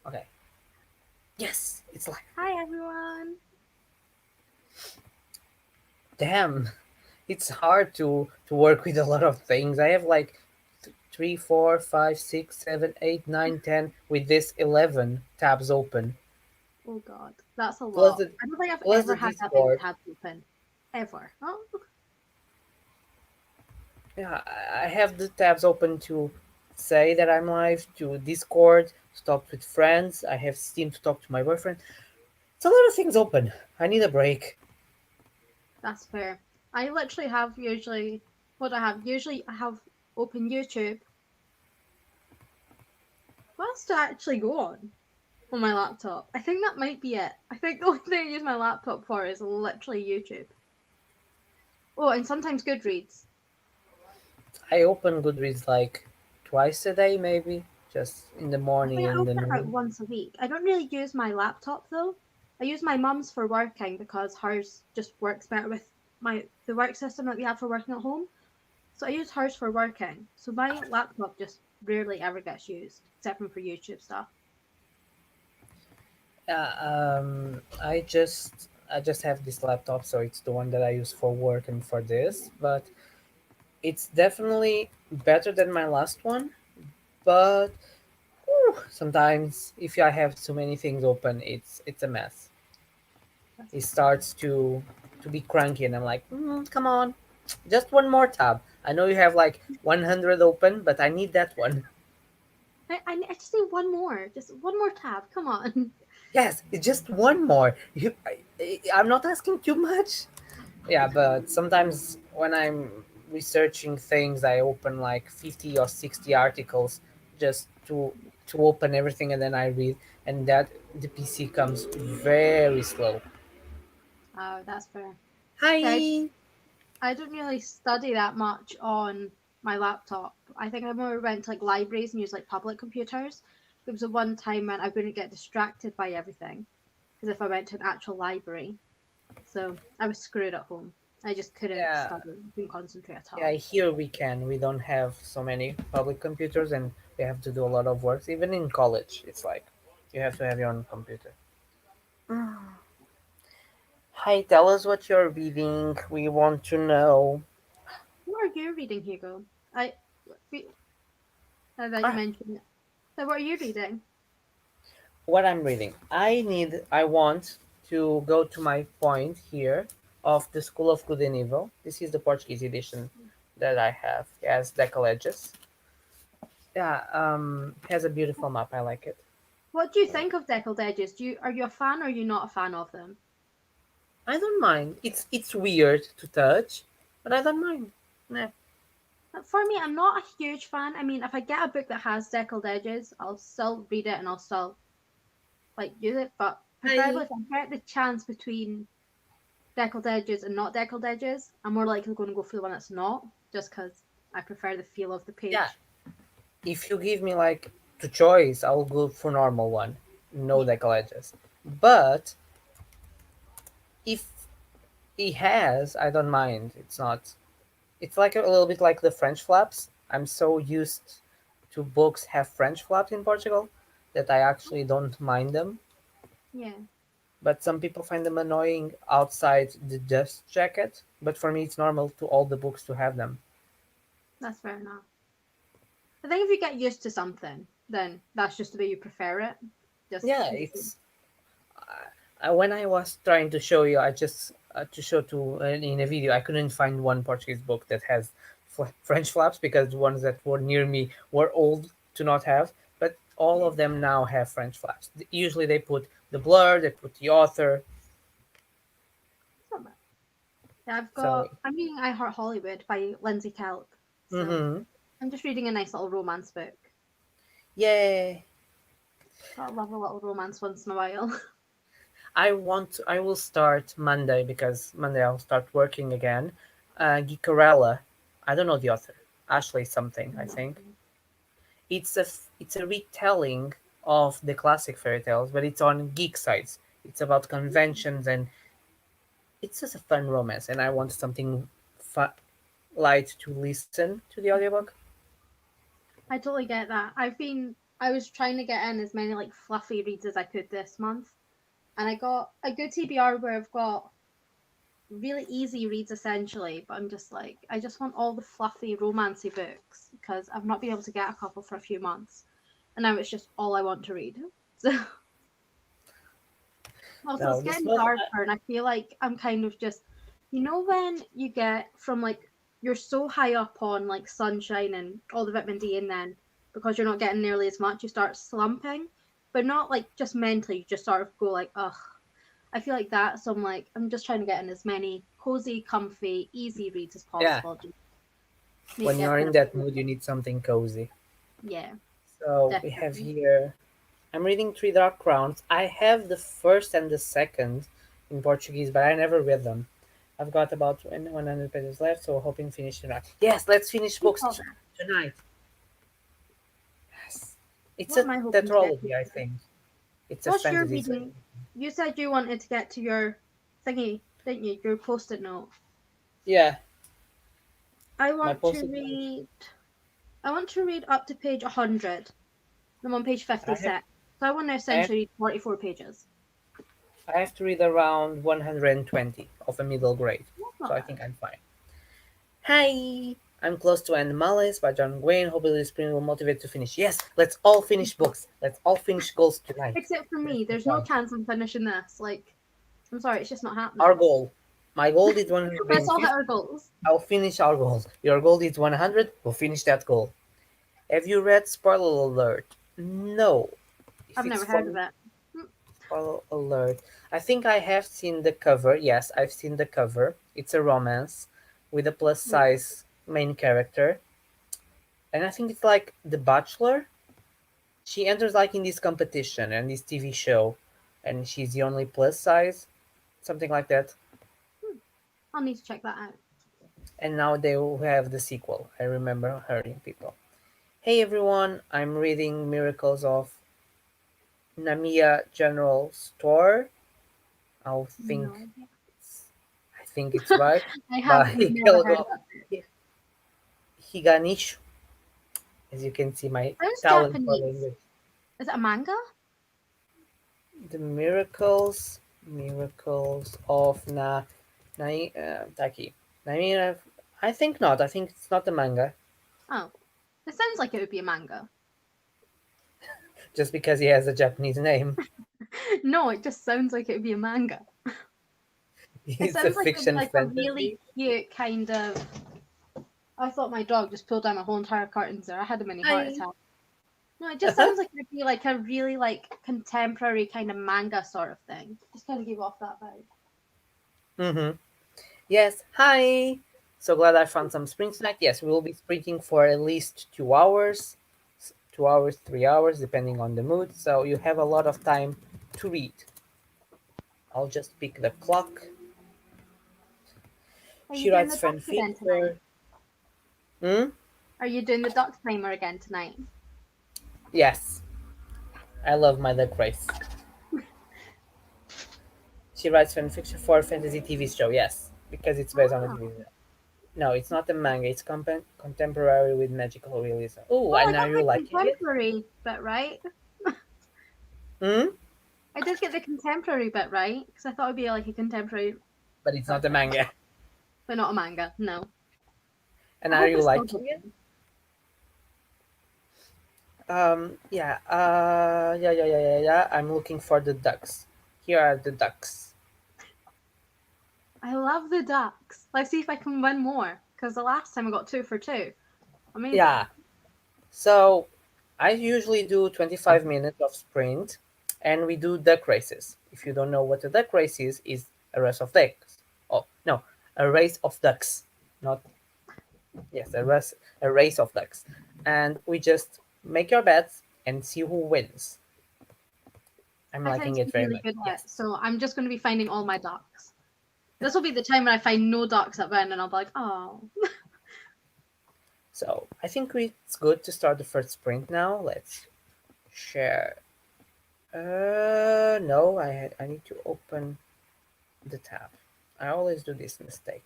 Okay. Yes, it's live. Hi everyone. Damn, it's hard to work with a lot of things. I have like three, four, five, six, seven, eight, nine, 10 with this 11 tabs open. Oh God, that's a Plus lot. the I don't think I've plus the ever had that many Discord. tabs open, ever. Oh, Yeah, I have the tabs open to say that I'm live, to Discord, to talk with friends. I have Steam to talk to my boyfriend. It's a lot of things open. I need a break. that's fair. I literally have usually what I have. Usually I have open YouTube. What else do I actually go on my laptop? I think that might be it. I think the only thing I use my laptop for is literally YouTube. Oh, and sometimes Goodreads. I open Goodreads like twice a day, maybe, just in the I morning think I and in the open it about noon. once a week. I don't really use my laptop though. I use my mum's for working because hers just works better with the work system that we have for working at home. So I use hers for working. So my laptop just rarely ever gets used, except for YouTube stuff. Yeah, I just have this laptop, so it's the one that I use for work and for this. But it's definitely better than my last one. But sometimes, if I have too many things open, it's a mess. That's It fair. starts to be cranky, and I'm like, come on, just one more tab. I know you have like 100 open, but I need that one. I just need one more, just one more tab. Come on. Yes, it's just one more. I'm not asking too much. Yeah, but sometimes when I'm researching things, I open like 50 or 60 articles just to open everything, and then I read, and that the PC comes very slow. Oh, that's fair. Yeah, Hi. I don't really study that much on my laptop. I think I more went to like libraries and use like public computers. There was a one time when I wouldn't get distracted by everything because if I went to an actual library, so I was screwed at home. I just couldn't Yeah, study, couldn't concentrate at yeah. all. Here we can. We don't have so many public computers, and we have to do a lot of work. Even in college, it's like you have to have your own computer. Hi, tell us what you're reading. We want to know. What are you reading, Hugo? I we- now that you Ah, mention it. So what are you reading? what I'm reading. I want to go to my point here of the School of Good and Evil. This is the Portuguese edition that I have. It has decollages. Yeah, it has a beautiful map. I like it. What do you think of deckled edges? Are you a fan or are you not a fan of them? I don't mind. It's weird to touch, but I don't mind. Nah. For me, I'm not a huge fan. I mean, if I get a book that has deckled edges, I'll still read it and I'll still like use it. But preferably, Hi. if I get the chance between deckled edges and not deckled edges, I'm more likely going to go for the one that's not, just because I prefer the feel of the Yeah, page. if you give me like to choice, I'll go for normal one, no Yeah, decollages. But if he has, I don't mind. It's not. It's like a little bit like the French flaps. I'm so used to books have French flaps in Portugal that I actually don't mind them. yeah, But some people find them annoying outside the dust jacket. But for me, it's normal to all the books to have them. that's fair enough. I think if you get used to something, then that's just the way you prefer it. Just Yeah, it's when I was trying to show you, I just to show to in a video, I couldn't find one Portuguese book that has French flaps because the ones that were near me were old to not have. But all yeah. of them now have French flaps. Usually they put the blur, they put the author. It's not bad. Yeah, So, I'm reading I Heart Hollywood by Lindsay Kelp. So mm-hmm. I'm just reading a nice little romance book. Yay! Gotta love a little romance once in a while. I will start Monday because Monday I'll start working again. Geekarella. I don't know the author. Ashley something, I think. It's a retelling of the classic fairy tales, but it's on geek sites. It's about conventions, and it's just a fun romance. And I want something light to listen to the audiobook. I totally get that. I've been I was trying to get in as many like fluffy reads as I could this month, and I got a good TBR where I've got really easy reads essentially, but I'm just like, I just want all the fluffy romancy books because I've not been able to get a couple for a few months, and now it's just all I want to read. So also No, it's this getting month, darker, and I feel like I'm kind of just, when you get from like you're so high up on like sunshine and all the vitamin D, and then because you're not getting nearly as much, you start slumping, but not like just mentally. You just sort of go like, ugh. I feel like that. So I'm like, I'm just trying to get in as many cozy, comfy, easy reads as yeah, possible. Just make when it you're in feel that good. mood, you need something cozy. Yeah, So we have definitely. here, I'm reading Three Dark Crowns. I have the first and the second in Portuguese, but I never read them. I've got about 100 pages left, so hoping to finish tonight. Yes, let's finish Keep books all that. tonight. Yes. It's What a am I hoping to get to? tetralogy, I think. It's a What's your fantasy. reading? You said you wanted to get to your thingy, didn't you? Your post-it note. Yeah, I my want to post-it note. read. I want to read up to page 100. I'm on page I have, 56. So I want to I have, essentially read 44 pages. I have to read around 120 of a middle grade, That's so not I bad. think I'm fine. Hi! I'm close to End Malice by John Wayne. Hopefully, this spring will motivate to finish. Yes, let's all finish books. Let's all finish goals tonight. Except for That's me, the there's no point. chance I'm finishing this. Like, I'm sorry, it's just not Our happening. goal. My goal is Let's all 150. hit our goals. I'll finish our goal. Your goal is 100. We'll finish that goal. Have you read Spoiler Alert? No. If I've it's never heard of from it. Hmm. Spoiler Alert, I think I have seen the cover. Yes, I've seen the cover. It's a romance with a plus Yeah. size main character. And I think it's like The Bachelor. She enters like in this competition and this TV show, and she's the only plus size, something like that. Hmm. I'll need to check that out. And now they will have the sequel. I remember hearing people. Hey everyone, I'm reading Miracles of Namiya General Store. I think No idea. I think it's right I have by never heard of Kelgo that. Higanishu. As you can see, my Sounds talent for Japanese. language. Is it a manga? The Miracles of Taki. I think not. I think it's not a manga. Oh, it sounds like it would be a manga. Just because he has a Japanese name. No, it just sounds like it would be a manga. It It's a sounds like it would be fiction like a really fantasy. cute kind of. I thought my dog just pulled down my whole entire curtains there. I had a mini heart Hi. attack. No, it just sounds like it would be like a really like contemporary kind of manga sort of thing. Just kind of give off that vibe. Mm-hmm. Yes. Hi. So glad I found some sprint tonight. Yes, we will be sprinting for at least 2 hours, 2 hours, 3 hours, depending on the mood. So you have a lot of time to read. I'll just pick the clock. Are you She doing writes the ducks again fanfic tonight? for. Hmm? Are you doing the ducks timer again tonight? Yes, I love my duck race. She writes fanfiction for a fantasy TV show. Yes, because it's based on a Oh. TV show. No, it's not a manga. It's contemporary with magical realism. Oh, Well, I and are got you the liking it? contemporary bit right. Hmm? I did get the contemporary bit right because I thought it'd be like a contemporary But it's sort not of a thing, manga. but not a manga. No. And I are hope you it's still good. liking it? Yeah. Yeah. I'm looking for the ducks. Here are the ducks. I love the ducks. Let's see if I can win more because the last time I got 2 for 2. Yeah. Amazing. So I usually do 25 minutes of sprint, and we do duck races. If you don't know what a duck race is a race of ducks. Oh no, a race of ducks. Not yes, a race of ducks. And we just make your bets and see who wins. I'm I tend liking to it be very really much. good at Yes. it, so I'm just going to be finding all my ducks. This will be the time when I find no ducks at win, and I'll be like, oh. So I think it's good to start the first sprint now. Let's share. No, I need to open the tab. I always do this mistake.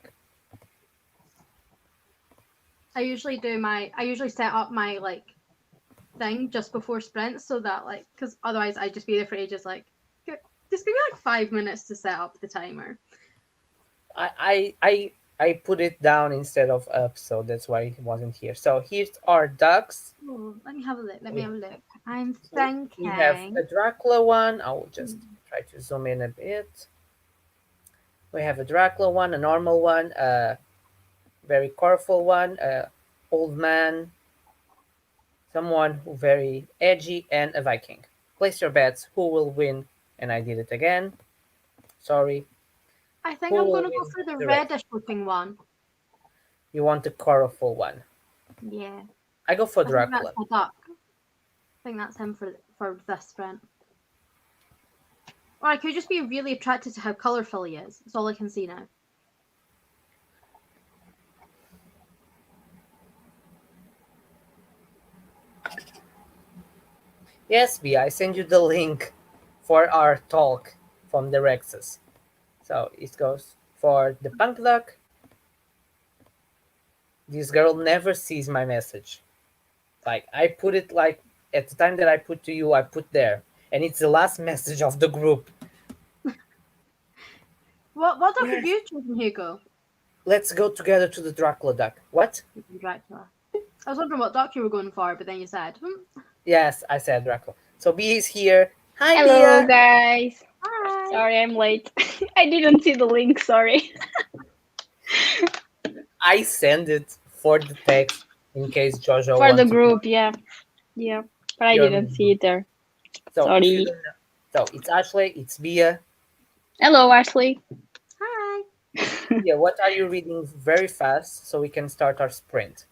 I usually set up my like thing just before sprints, so that like, because otherwise I'd just be there for ages. Like, just give me like 5 minutes to set up the timer. I put it down instead of up, so that's why it wasn't here. So here's our ducks. Oh, let me have a look. Let me We, have a look. I'm we have thinking. a Dracula one. I will just try to zoom in a bit. We have a Dracula one, a normal one, a very colorful one, a old man, someone who very edgy, and a Viking. Place your bets. Who will win? And I did it again. Sorry. I think Who I'm will gonna go win for the the race? reddish looking one. You want the colorful one. Yeah, I go for I think that's Dracula. the duck. I think that's him for this sprint. Or I could just be really attracted to how colourful he is. That's all I can see now. Yes, B, I send you the link for our talk from the Rexes. So it goes for the punk duck. This girl never sees my message. Like I put it like at the time that I put to you, I put there, and it's the last message of the group. What duck are Yes, you choosing, Hugo? let's go together to the Dracula duck. What? Dracula. I was wondering what duck you were going for, but then you said, Yes, I said Dracula. So B is here. Hi, Hello, Bia. guys. "Hi." Sorry, I'm late. I didn't see the link. Sorry. I send it for the text in case Jojo For the wants to group, yeah, yeah. But I your didn't see group. it there. So if you Sorry. don't know, so it's Ashley, it's Bia. Hello, Ashley. Hi. Bia, what are you reading very fast so we can start our sprint?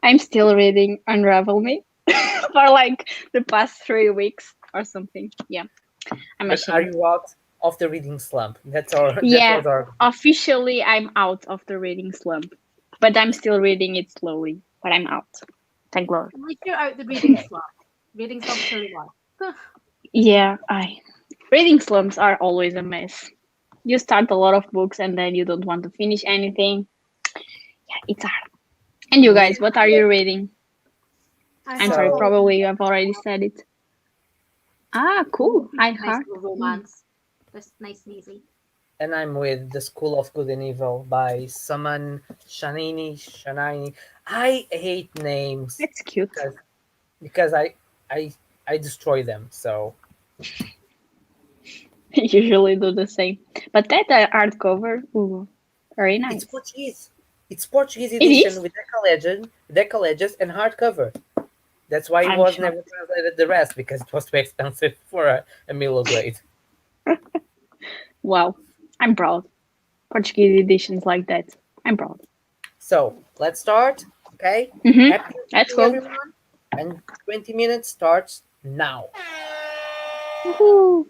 I'm still reading Unravel Me for like the past 3 weeks or something. Yeah, I'm But are ashamed. you out of the reading slump? That's our that Yeah, was our officially, I'm out of the reading slump, but I'm still reading it slowly. But I'm out. Thank Lord. At least you're out the reading okay. slump. Reading slump's for the one. Yeah, I reading slumps are always a mess. You start a lot of books and then you don't want to finish anything. Yeah, it's hard. And you Me guys, what are you reading? I I'm heart sorry, so Golden probably you Eagle. have already said it. Ah, Oh, cool. I nice heard. little Mm, romance. Just nice and easy. and I'm with The School of Good and Evil by Saman Shanini. I hate names that's cute. because because I I destroy them. So Usually do the same. But that hardcover, ooh, very it's nice. Portuguese. It's Portuguese It edition is? with Deca Legends, and hardcover. That's why it I'm was shocked. never translated the rest because it was too expensive for a Milo grade. Wow. I'm proud. Portuguese editions like that. I'm proud. So let's start. Okay. Mm-hmm. Happy Let's reading, go. everyone. And 20 minutes starts now. Woohoo.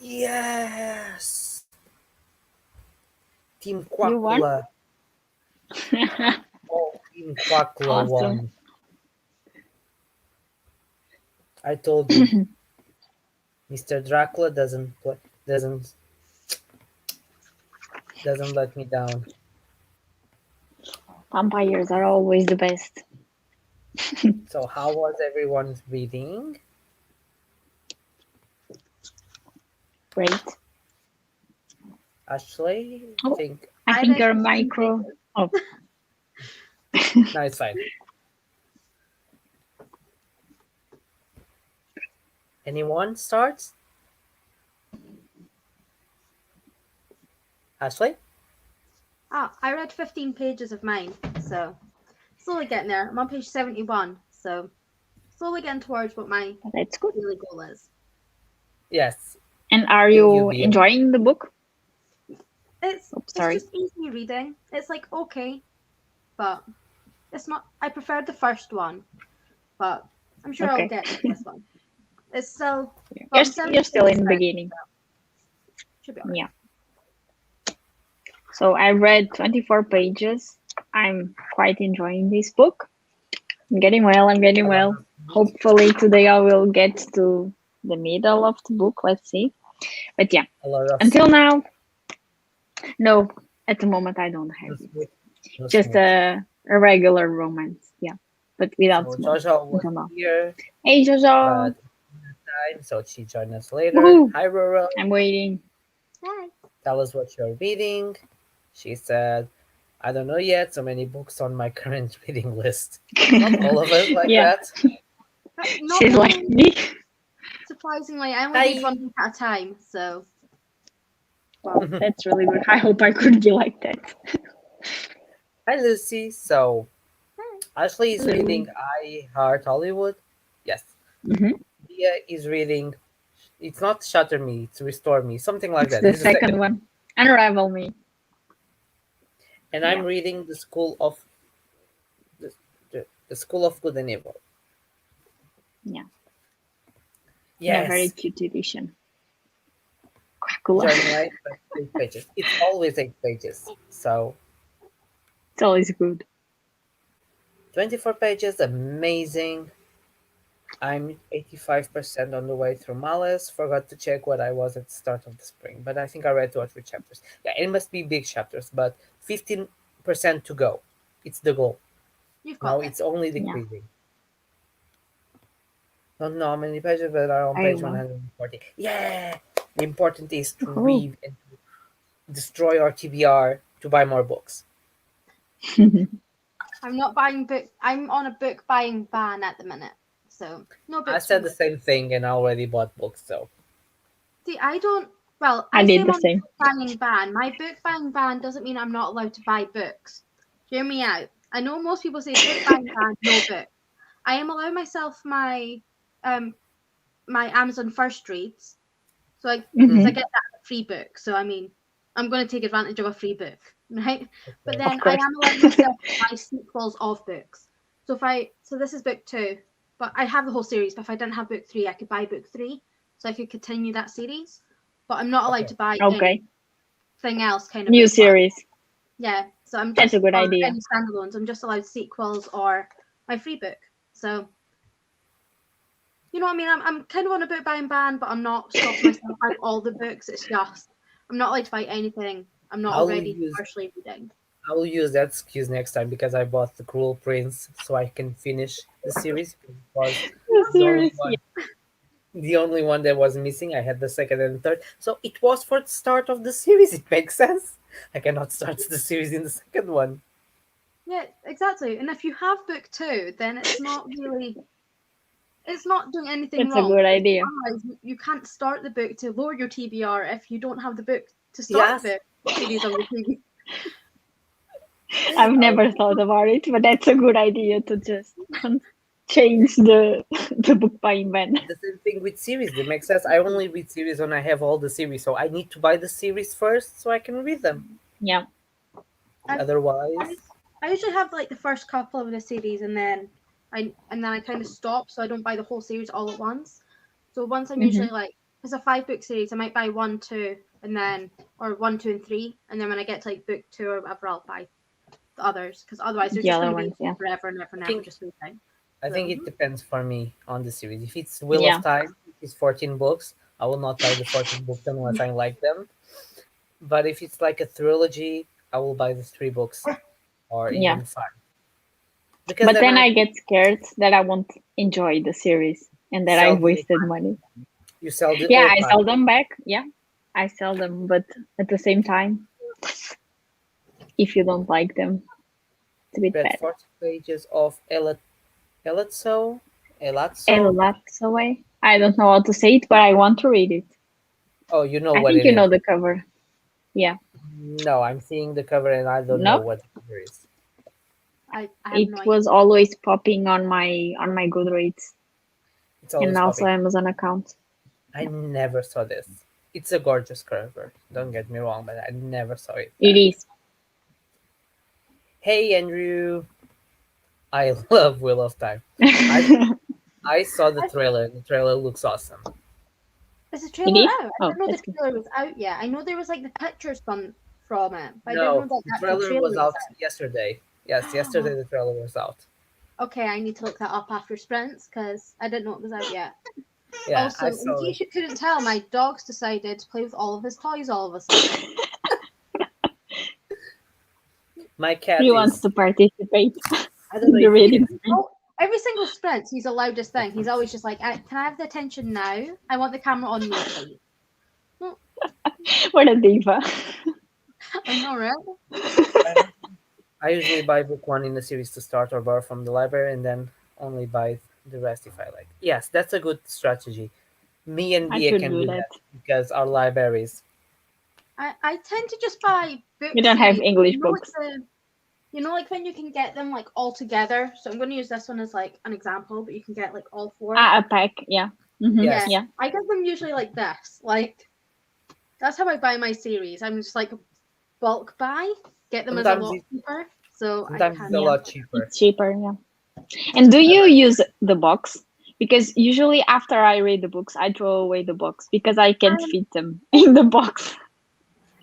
Yes! Team You won? Quackla. Oh, Team Quackla Awesome. won. I told you, Mr. Dracula doesn't doesn't let me down. Vampires are always the best. So how was everyone's reading? Great. Actually, Oh, think I I think read your 15 micro. pages. Oh, no, it's fine. Anyone starts? Ashley? I read 15 pages of mine, so slowly getting there. I'm on page 71, so slowly getting towards what my that's good. daily goal is. Yes. And are Will you you be enjoying the book? It's Oops, it's sorry. just easy reading. It's like okay, but it's not. I preferred the first one, but I'm sure I'll Okay. get to this one. It's still well, You're, I'm 70 you're still pages in the down, beginning. should be alright. Yeah. So I read 24 pages. I'm quite enjoying this book. I'm getting well. I'm getting a lot well. of Hopefully today I will get to the middle of the book. Let's see. But yeah, a lot of until now, no. At the moment, I don't have it. no Just smooth. a regular romance. Yeah, but without So smoke Jojo was until now. here, Hey Jojo. but time, so she joined us later. Woohoo! Hi Roro. I'm waiting. Hi. Tell us what you're reading. She said, I don't know yet, so many books on my current reading list. Not all of us like Yeah, that. Not she's like really. me. Surprisingly, I only read Hi. one book at a time, so Well, that's really good. I hope I could be like that. Hi Lucy. So Ashley is Hello. reading I Heart Hollywood. Yes. Mm-hmm. Dia is reading, it's not Shutter Me, it's Restore Me, something like It's that. the It's the second second one. one. Unravel Me. And I'm Yeah, reading the School of Good and Evil. yeah. In a very Yes. cute edition. Dracula. Journey Light, but 8 pages. It's always 8 pages. So It's always good. 24 pages, amazing. I'm 85% on the way through Malice. Forgot to check what I was at the start of the spring, but I think I read 2 or 3 chapters. Yeah, it must be big chapters, but 15% to go. It's the goal. you've Now got this. it's only Yeah, decreasing. Don't know how many pages, but are on very page well. 140. Yeah! The important is to Oh. read and to destroy our TBR to buy more books. I'm not buying book. I'm on a book buying ban at the minute, so no I books for said me. the same thing and I already bought books, so. See, I don't. Well, I I say did I'm the on a same. book buying ban. My book buying ban doesn't mean I'm not allowed to buy books. Hear me out. I know most people say book buying ban, no book. I am allowing myself my Amazon First Reads, so I because Mm-hmm. I get that as a free book. So I mean, I'm going to take advantage of a free book, right? But Okay. then Of I course. am allowing myself to buy sequels of books. So this is book 2, but I have the whole series. But if I didn't have book 3, I could buy book 3, so I could continue that series. But I'm not allowed Okay. to buy Okay. anything else kind of New book wise. series. Yeah, so I'm That's just a good or idea. any standalones. I'm just allowed sequels or my free book. So you know what I mean? I'm kind of on a book buying ban, but I'm not stopping myself out all the books. It's just I'm not allowed to buy anything I'm not I will already use partially reading. I will use that excuse next time because I bought the Cruel Prince so I can finish the series. It was New the only series. one the only one that was missing. I had the second and third. So it was for the start of the series. It makes sense. I cannot start the series in the second one. Yeah, exactly. And if you have book 2, then it's not doing anything That's a wrong. good Because idea. otherwise, you can't start the book to lower your TBR if you don't have the book to start Yes. the series on your TV. I've I'll, never thought about it, but that's a good idea to just change the the book buying ban. the same thing with series. It makes sense. I only read series when I have all the series, so I need to buy the series first so I can read them. Yeah. I, I Otherwise, I usually have like the first couple of the series, and then I kind of stop, so I don't buy the whole series all at once. So once I'm Mm-hmm. usually like it's a 5-book series, I might buy 1, 2, and then or 1, 2, and 3, and then when I get to like book 2 or whatever, I'll buy the others because otherwise they're The just other going to be ones, yeah. forever and ever and I ever think just waiting. I think So, it depends for me on the series. If it's Wheel Yeah. of Time, it's 14 books. I will not buy the 14 books unless I like them. But if it's like a trilogy, I will buy the 3 books or Yeah. even 5. Because But then then I get scared that I won't enjoy the series and that sell I've the old wasted time. money. You sell the Yeah, old I time. sell them back. Yeah, I sell them, but at the same time, if you don't like them, it's a bit Read bad. 40 pages of Elazzo. A Elazzo. lot away. I don't know how to say it, but I want to read it. Oh, you know I what think it you is. know the cover. Yeah, No, I'm seeing the cover and I don't know no, what the cover is. I have it no idea. was always popping on my Goodreads It's and always also popping. Amazon account. I never saw this. It's a gorgeous cover. Don't get me wrong, but I never saw it. It is. Hey, Andrew. I love Wheel of Time. I I saw the I- trailer. The trailer looks awesome. Is the It trailer is. out? I Oh, didn't know the that's good. trailer was out yet. I know there was like the pictures from it, but I didn't know No, that the the actual trailer trailer was was out yesterday. Yes, out. yesterday the trailer was out. Okay, I need to look that up after sprints because I didn't know it was out yet. Yeah, Also, I in saw it. case you couldn't tell, my dog's decided to play with all of his toys all of a sudden. My cat He wants is. to participate I don't know in the if you reading can. sprint. Oh, every single sprint, he's the loudest thing. He's always just like, "Can I have the attention now? I want the camera on me, please." Well, What a diva. I know, right? I, I usually buy book 1 in the series to start or borrow from the library, and then only buy the rest if I like. Yes, that's a good strategy. Me and I Bia should can do do that. that because our libraries. I tend to just buy We book don't have series. English You know, like books. like when you can get them like all together. So I'm going to use this one as like an example, but you can get like all 4. Ah, a pack. Yeah. Mm-hmm. Yeah, Yes, Yeah. I get them usually like this. Like that's how I buy my series. I'm just like bulk buy, get them as a sometimes lot it, cheaper, so I sometimes it's can. a Yeah. lot cheaper. It's cheaper. Yeah. And do I you like. use the box? Because usually after I read the books, I throw away the box because I can't Um, fit them in the box.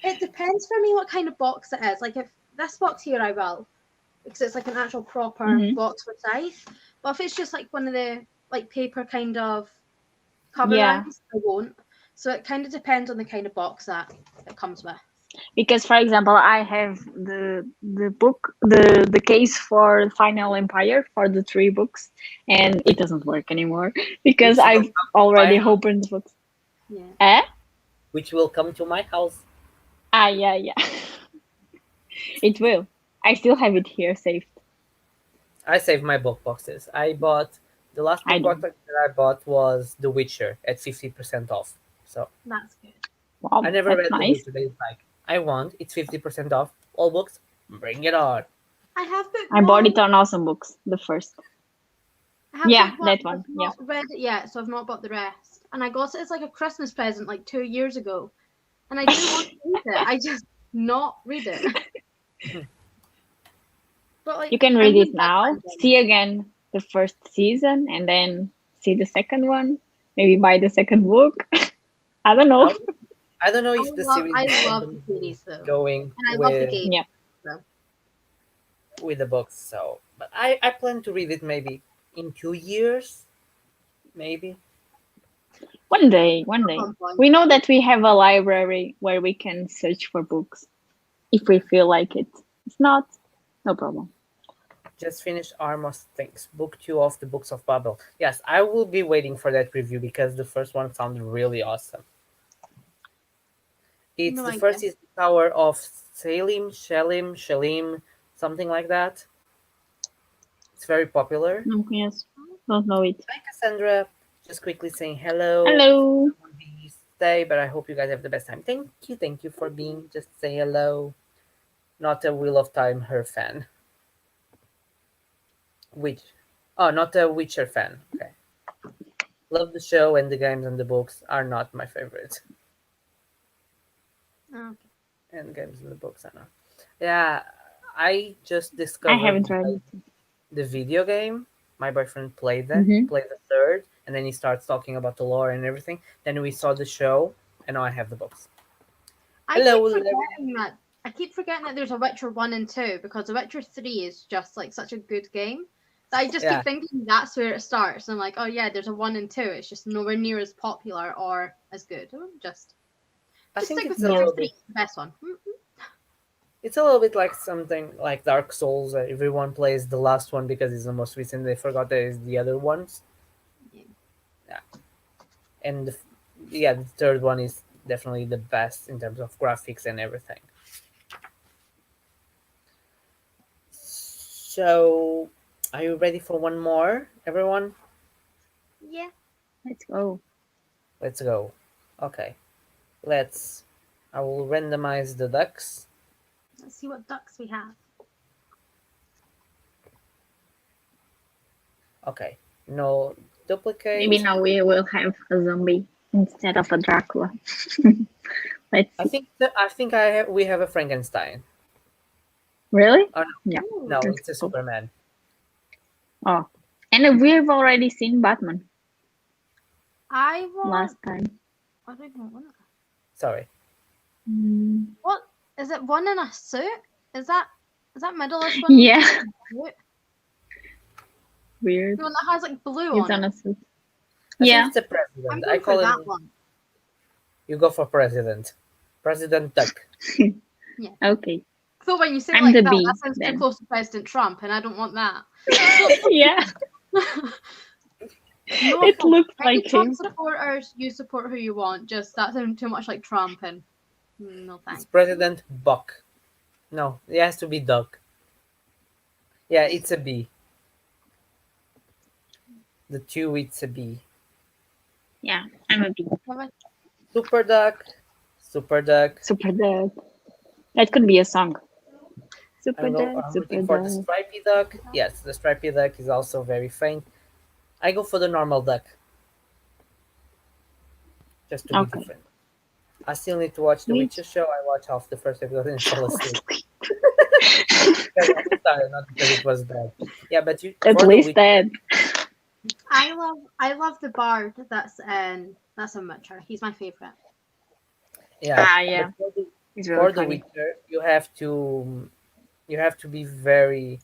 it depends for me what kind of box it is. Like if this box here, I will because it's like an actual proper Mm-hmm. box for size. But if it's just like one of the like paper kind of cover Yeah. lines, I won't. So it kind of depends on the kind of box that it comes with. Because for example, I have the book, the case for Final Empire for the 3 books, and it doesn't work anymore because Which will I've come to my already house. opened the books. Yeah. Eh? Which will come to my house. Ah, yeah, yeah. It will. I still have it here saved. I save my book boxes. I bought the last I book box don't. that I bought was The Witcher at 50% off. So That's good. I Wow, never that's read The nice. Witcher. It's like I want it's 50% off all books. Bring it on. I have book I bought one. it on Awesome Books, the first. I have Yeah, book one. that I've one. Yeah. not read it yet, so I've not bought the rest. And I got it as like a Christmas present like 2 years ago, and I do want to read it. I just not read it. But like You can I'm read doing it that now, kind of see again the first season, and then see the second one. Maybe buy the second book. I don't know. I, I don't know if the series I is love the compatible series though, going and I love the game. Yeah. So with the books. So, but I plan to read it maybe in 2 years, maybe. One day, one at day. some point. We know that we have a library where we can search for books if we feel like it. If not, no problem. Just finished Armos Things, book 2 of the Books of Babel. Yes, I will be waiting for that review because the first one sounded really awesome. It's No the idea. first is the Tower of Shalim, something like that. It's very popular. No, yes, don't know it. Hi, Cassandra. Just quickly saying hello. Hello. I won't be stay, but I hope you guys have the best time. Thank you for being. Just say hello. Not a Wheel of Time her fan. Which, oh, not a Witcher fan. Okay. Love the show and the games and the books are not my favorite. Okay. And the games and the books are not. Yeah, I just I discovered haven't read it. the video game. My boyfriend played Mm-hmm. played the third, and then he starts talking about the lore and everything. Then we saw the show, and now I have the books. I Hello, keep forgetting that. I keep forgetting that there's a Witcher 1 and 2 because The Witcher 3 is just like such a good game that I just Yeah. keep thinking that's where it starts. I'm like, oh yeah, there's a 1 and 2. It's just nowhere near as popular or as good. Just I think stick with it's a Witcher little 3, bit. the best one. It's a little bit like something like Dark Souls. Everyone plays the last one because it's the most recent. They forgot there is the other ones. Yeah. And yeah, the third one is definitely the best in terms of graphics and everything. So, are you ready for one more, everyone? Yeah. Let's go. Let's go. Okay, let's. I will randomize the ducks. Let's see what ducks we have. Okay, no duplicate. Maybe now we will have a zombie instead of a Dracula. Let's I see. think we have a Frankenstein. Really? Oh Yeah. no, That's it's a cool. Superman. Oh, and we've already seen Batman I want. last time. I don't know what. Sorry. What is it? One in a suit? Is that middle-ish one? Yeah. Suit? Weird. The one that has like blue He's on on it. a suit. I Yeah. think it's the I'm president. I going call for that him. one. You go for president. President Duck. Okay. So when you say I'm like the that, bee, that sounds too then. close to President Trump, and I don't want that. Yeah. No It offense. looks Any like Trump him. supporters, you support who you want. Just that sounds too much like Trump, and no It's thanks. President Buck. No, it has to be Duck. Yeah, it's a bee. The two, it's a bee. Yeah, I'm a bee. Super Duck. Super Duck. Super Duck. That could be a song. Super Duck, I'm Super rooting for the Duck. Stripy Duck. Yes, the Stripy Duck is also very faint. I go for the normal duck. Just to be Okay. different. I still need to watch the Which- Witcher show. I watched half the first episode and fell Fall asleep. asleep. Because I was tired, not because it was bad. Yeah, but you At for the least Witcher, that. I love the bard that's in Witcher. He's my favorite. yeah. Ah, yeah. But It's for really the funny. Witcher, you have to be very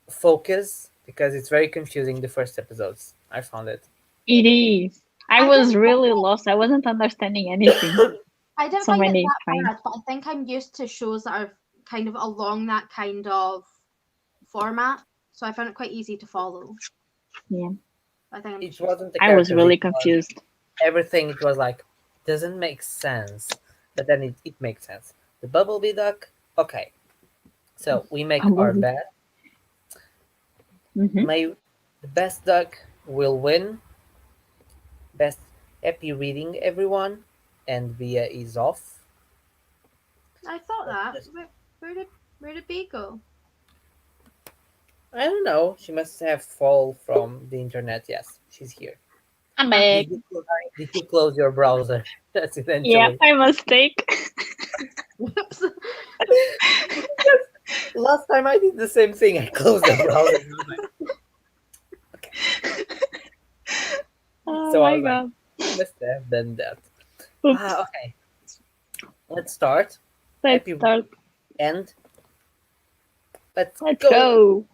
focused because it's very confusing the first episodes. I found it. It is. I I was didn't really find lost. I wasn't understanding anything. I didn't So find it many that times. bad, but I think I'm used to shows that are kind of along that kind of format, so I found it quite easy to follow. Yeah. I think I'm It just used wasn't the I was characters. really It was confused. everything. It was like doesn't make sense, but then it makes sense. The Bumblebee duck. Okay, so we make our Bumblebee. bet. Mm-hmm. The best duck will win. Best happy reading, everyone, and Via is off. I thought that. Just- Where did B go? I don't know. She must have fall from the internet. Yes, she's here. I'm back. Did you close your browser? That's eventually. Yeah, my mistake. Whoops. Last time I did the same thing. I closed the browser. And I was like, Oh so I my was god. like, I must have done that. Oops. Okay. Let's start. Let's Happy start. and let's Let's go. go.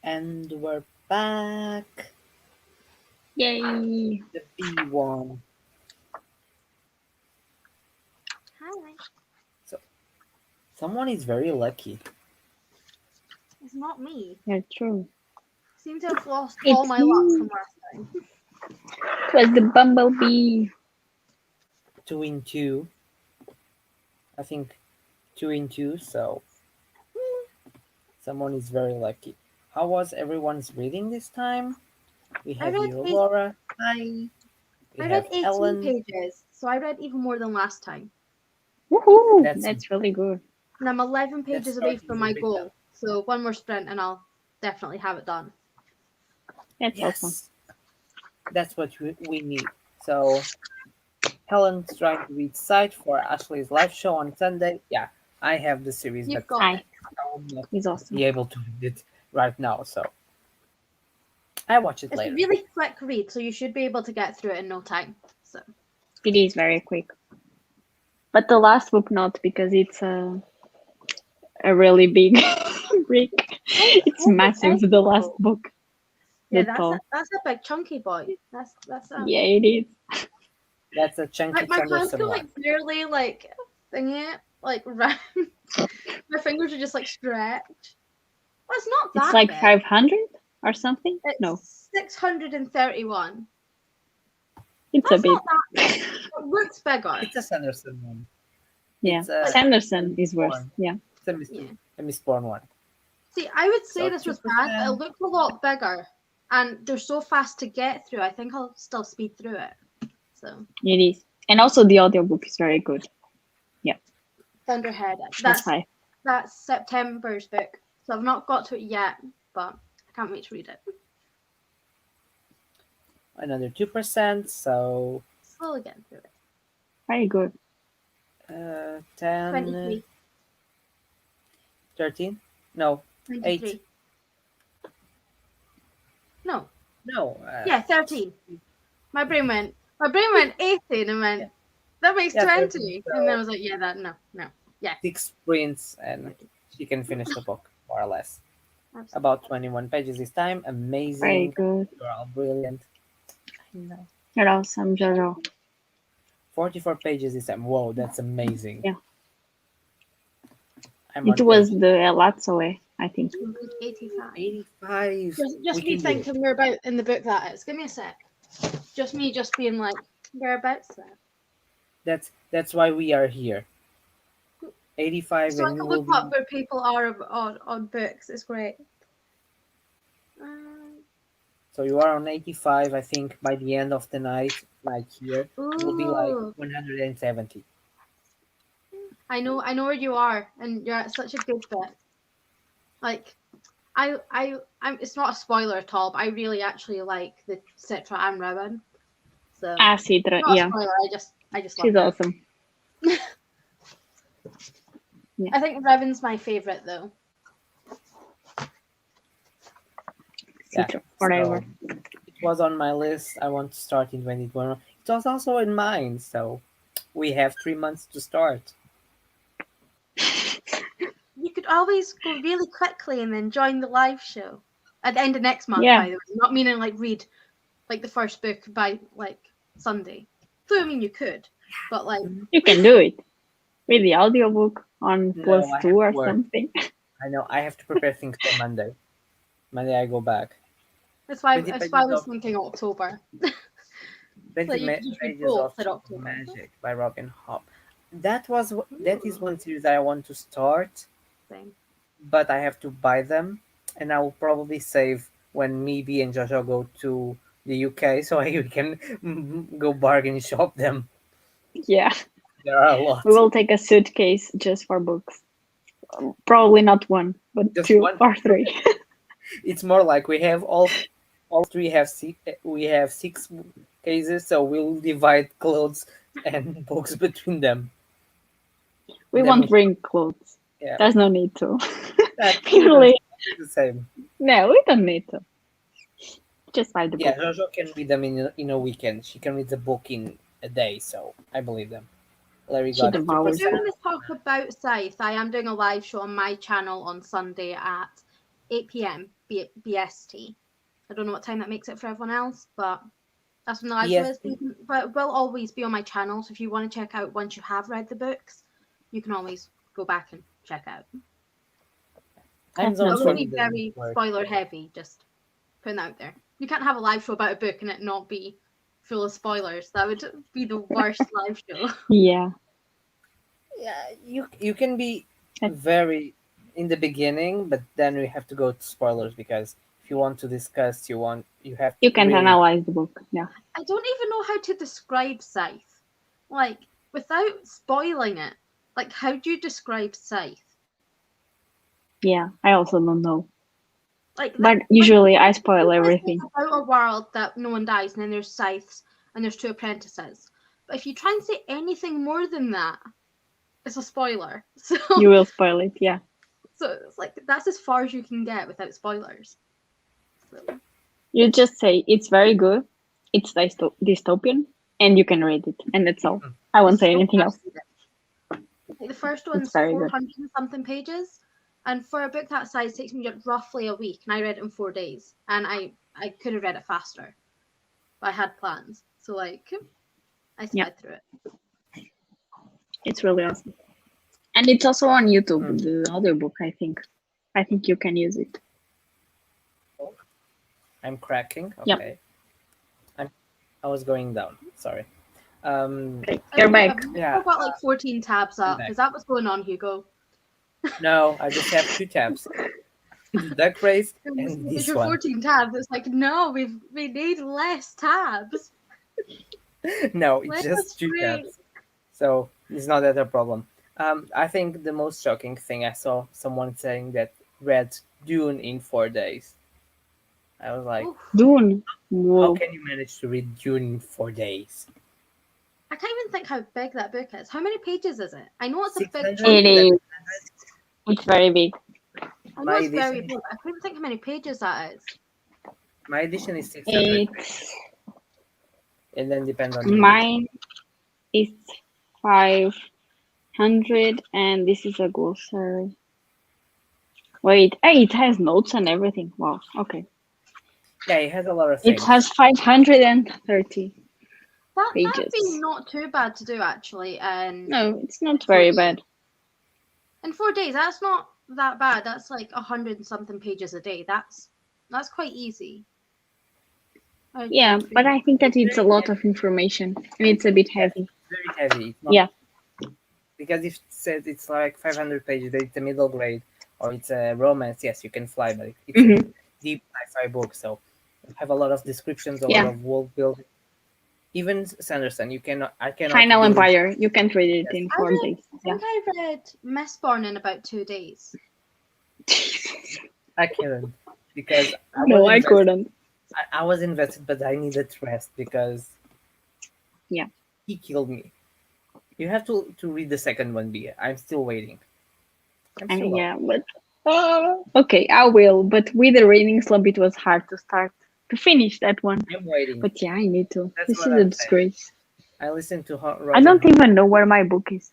And we're back. Yay! The B1. Hi. So someone is very lucky. It's not me. Yeah, true. Seem to have lost all It's my luck me. from last time. It was the bumblebee. 2 in 2. I think 2 in 2. So someone is very lucky. How was everyone's reading this time? We I have read here eight, Laura. Hi. We I read have 18 Ellen. pages, so I read even more than last time. Woohoo! That's That's really good. And I'm 11 that's pages away starting from a my bit goal. So one more sprint and I'll definitely have it done. That's awesome. Yes, that's what we need. So Helen's trying to read Sight for Ashley's live show on Sunday. Yeah, I have the series, but You've got Hi, it. I will not he's awesome. be able to read it right now. So I watch it It's a later. really quick read, so you should be able to get through it in no time. So It is very quick. But the last book not because it's a really big brick. It's Oh, massive. The last book. yeah, The tall. that's a big chunky boy. That's Yeah, it is. That's a chunky like my hands Sanderson can one. like barely like thingy it like round. My fingers are just like stretched. Well, it's not It's that like big. 500 or something. It's No, 631. it's a That's bit. not that. It looks bigger. It's a Sanderson one. Yeah, It's a Sanderson is worse. Mistborn. Yeah, It's a Mist Yeah. a Mistborn one. See, I would say So this was bad, but it 2%. looked a lot bigger, and they're so fast to get through. I think I'll still speed through it. So it is. And also the audiobook is very good. Thunderhead. That's high. That's September's book, so I've not got to it yet, but I can't wait to read it. Another 2%. So Slowly getting through it. Very good. 10, 23. 13. No, 23. No. no. Yeah, 13. My brain went 18 and went, Yeah. that makes Yeah, 20. 13, And then I so was like, yeah, no. Yeah. 6 sprints and she can finish the book, more or less. Absolutely. About 21 pages this time. Very Amazing. good. You're all brilliant. I know. You're awesome, Jojo. 44 pages this time. Whoa, that's amazing. Yeah. I'm It on was page the Elatso way, I think. 85. 85. Just We me can do it. thinking whereabouts in the book that is. Give me a sec. Just me just being like, whereabouts that? That's why we are here. 85 So I and can you will look be up where people are on books. It's great. so you are on 85. I think by the end of the night, like here, it will be like Ooh. 170. I know where you are, and you're at such a good bit. Like, I'm. It's not a spoiler at all, but I really actually like the Citra and Rowan. So Citra, not yeah. a spoiler. I just love She's her. awesome. I think Revan's my favorite though. Yeah, Citra, whatever. so it was on my list. I want to start in 2021. It was also in mine, so we have 3 months to start. You could always go really quickly and then join the live show at the end of next month. Yeah. By the way, not meaning like read like the first book by like Sunday. So I mean you could, but like You can do it. Read the audiobook on No, plus I have 2 to or work. something. I know I have to prepare things for Monday. Monday I go back. that's why 20 I pages was of thinking October. 20 So you could just read pages of both in October. Magic by Robin Hobb. That is one series I want to start, Same. but I have to buy them, and I will probably save when Maybe and Jojo go to the UK, so I can go bargain shop them. Yeah. There are a lot. We will take a suitcase just for books. Probably not one, but Just 2 one. or 3. It's more like we have all three have we have 6 cases, so we'll divide clothes and books between them. We Then won't bring clothes. yeah, There's no need to. that's Really? the same. No, we don't need to. Just buy the Yeah, book. Jojo can read them in a weekend. She can read the book in a day, so I believe them. Larry She got devours If you 2%. want to talk about Scythe, I am doing a live show on my channel on Sunday at 8 p.m. BST. I don't know what time that makes it for everyone else, but that's when the live show is. But it will always be on my channel. So if you want to check out once you have read the books, you can always go back and check out. Time It zones will for be me very doesn't work. spoiler heavy, just putting that out there. You can't have a live show about a book and it not be full of spoilers. That would be the worst live show. Yeah. Yeah, you can be That- very in the beginning, but then we have to go to spoilers because if you want to discuss, you have You can really, analyze the book. Yeah. I don't even know how to describe Scythe. Like, without spoiling it. Like, how do you describe Scythe? Yeah. I also don't know. Like, But usually I spoil it's everything. about a world that no one dies, and then there's scythes, and there's 2 apprentices. But if you try and say anything more than that, it's a spoiler. So, You will spoil it. Yeah. so it's like that's as far as you can get without spoilers. So, You just say it's very good. It's dystopian, and you can read it, and that's all. I won't say anything else. like the first one's very good. 400 and something pages, and for a book that size, it takes me roughly a week, and I read it in 4 days, and I could have read it faster, but I had plans, so like I sped through it. It's really awesome. And it's also on YouTube, the other book, I think. I think you can use it. I'm cracking. Yep. Okay. I was going down. Sorry. You're back. I've got like 14 tabs up. back. Is that what's going on, Hugo? No, I just have 2 tabs. Duck Race and Because this you're one. 14 tabs. It's like, no, we need less tabs. No, it's Let just us 2 read. tabs. So it's not that a problem. I think the most shocking thing I saw someone saying that read Dune in 4 days. I was like, Oof. Dune. how Whoa. can you manage to read Dune in 4 days? I can't even think how big that book is. How many pages is it? I know it's a big 600? chunk. It is. It's very big. I know My it's very edition- big. I couldn't think how many pages that is. My edition is 600, It's and then depends on the mine is 500, and this is a glossary. Wait, hey, it has notes and everything. Wow. Okay. Yeah, it has a lot of It things. has 530 That'd pages. be not too bad to do actually. And No, it's not very bad. in 4 days, that's not that bad. That's like 100 and something pages a day. That's quite easy. Yeah, but I think that it's a lot of information and it's a bit heavy. Very heavy. It's not, Yeah. Because if it says it's like 500 pages, that it's a middle grade or it's a romance, yes, you can fly, but it's a deep sci-fi book, so you have a lot of descriptions, a lot of world building. Even Sanderson, I cannot. Final do- Empire, you can't read it in 4 days. I think I read Mistborn in about 2 days. I couldn't because No, I couldn't. I was invested, but I needed rest because he killed me. You have to read the second one, Bia. I'm still waiting. Yeah, but okay, I will. But with the reading slump, it was hard to finish that one. I'm waiting. But yeah, I need to. That's This what is a I'm saying. disgrace. I listened to Roger. I don't even know where my book is.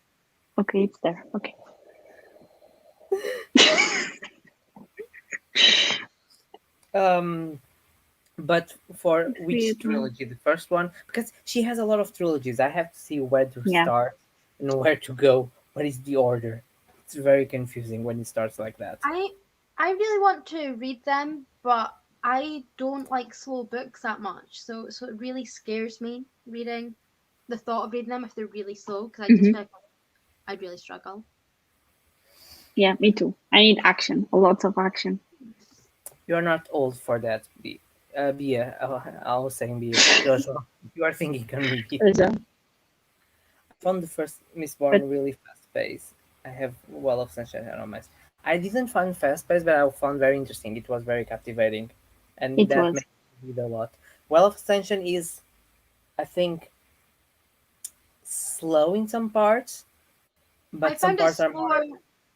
Okay, it's there. Okay. But for which Weird. trilogy? The first one? Because she has a lot of trilogies. I have to see where to Yeah. start and where to go. What is the order? It's very confusing when it starts like that. I really want to read them, but I don't like slow books that much. So it really scares me reading the thought of reading them if they're really slow because I just feel like I'd really struggle. Yeah, me too. I need action. Lots of action. You're not old for that, Bia. I was saying Bia. Joshua, you are thinking can read. There's a- I found the first Mistborn really fast paced. I have Well of Sunshine and Romance. I didn't find fast paced, but I found very interesting. It was very captivating, and It that was. made me read a lot. Well of Sunshine is, I think, slow in some parts, but some parts are more.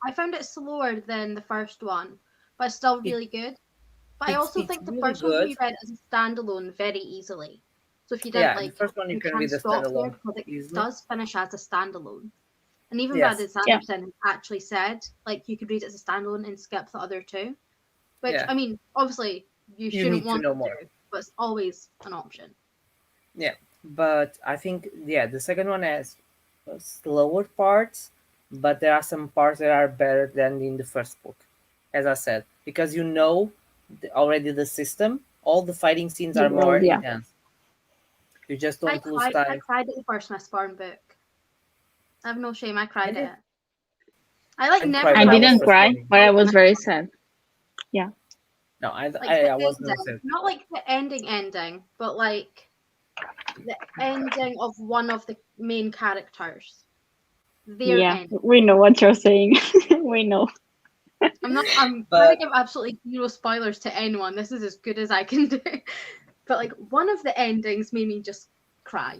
I found it slower than the first one, but still really good. But I also it's think the really first one good. can be read as a standalone very easily. So if you Yeah, didn't the first one you can can't read a stop there standalone because it easily. does finish as a standalone. And even Yes. Brandon Sanderson actually said, like, you could read it as a standalone and skip the other 2. Which, Yeah. I mean, obviously, you You shouldn't need to want know to more. do, but it's always an option. Yeah, but I think the second one has slower parts, but there are some parts that are better than in the first book, as I said, because you know already the system. All the fighting scenes The are more world, yeah. intense. You just I don't lose cried. I time. cried at the first Mistborn book. I have no shame. I I cried did. at it. I like I never cried I when I cried was didn't at first cry, reading. but I was very sad. No, I like I, the I was ending, not sad. not like the ending, but like the ending of one of the main characters. Their Yeah, end. we know what you're saying. We know. I'm trying to But give absolutely zero spoilers to anyone. This is as good as I can do. But like one of the endings made me just cry.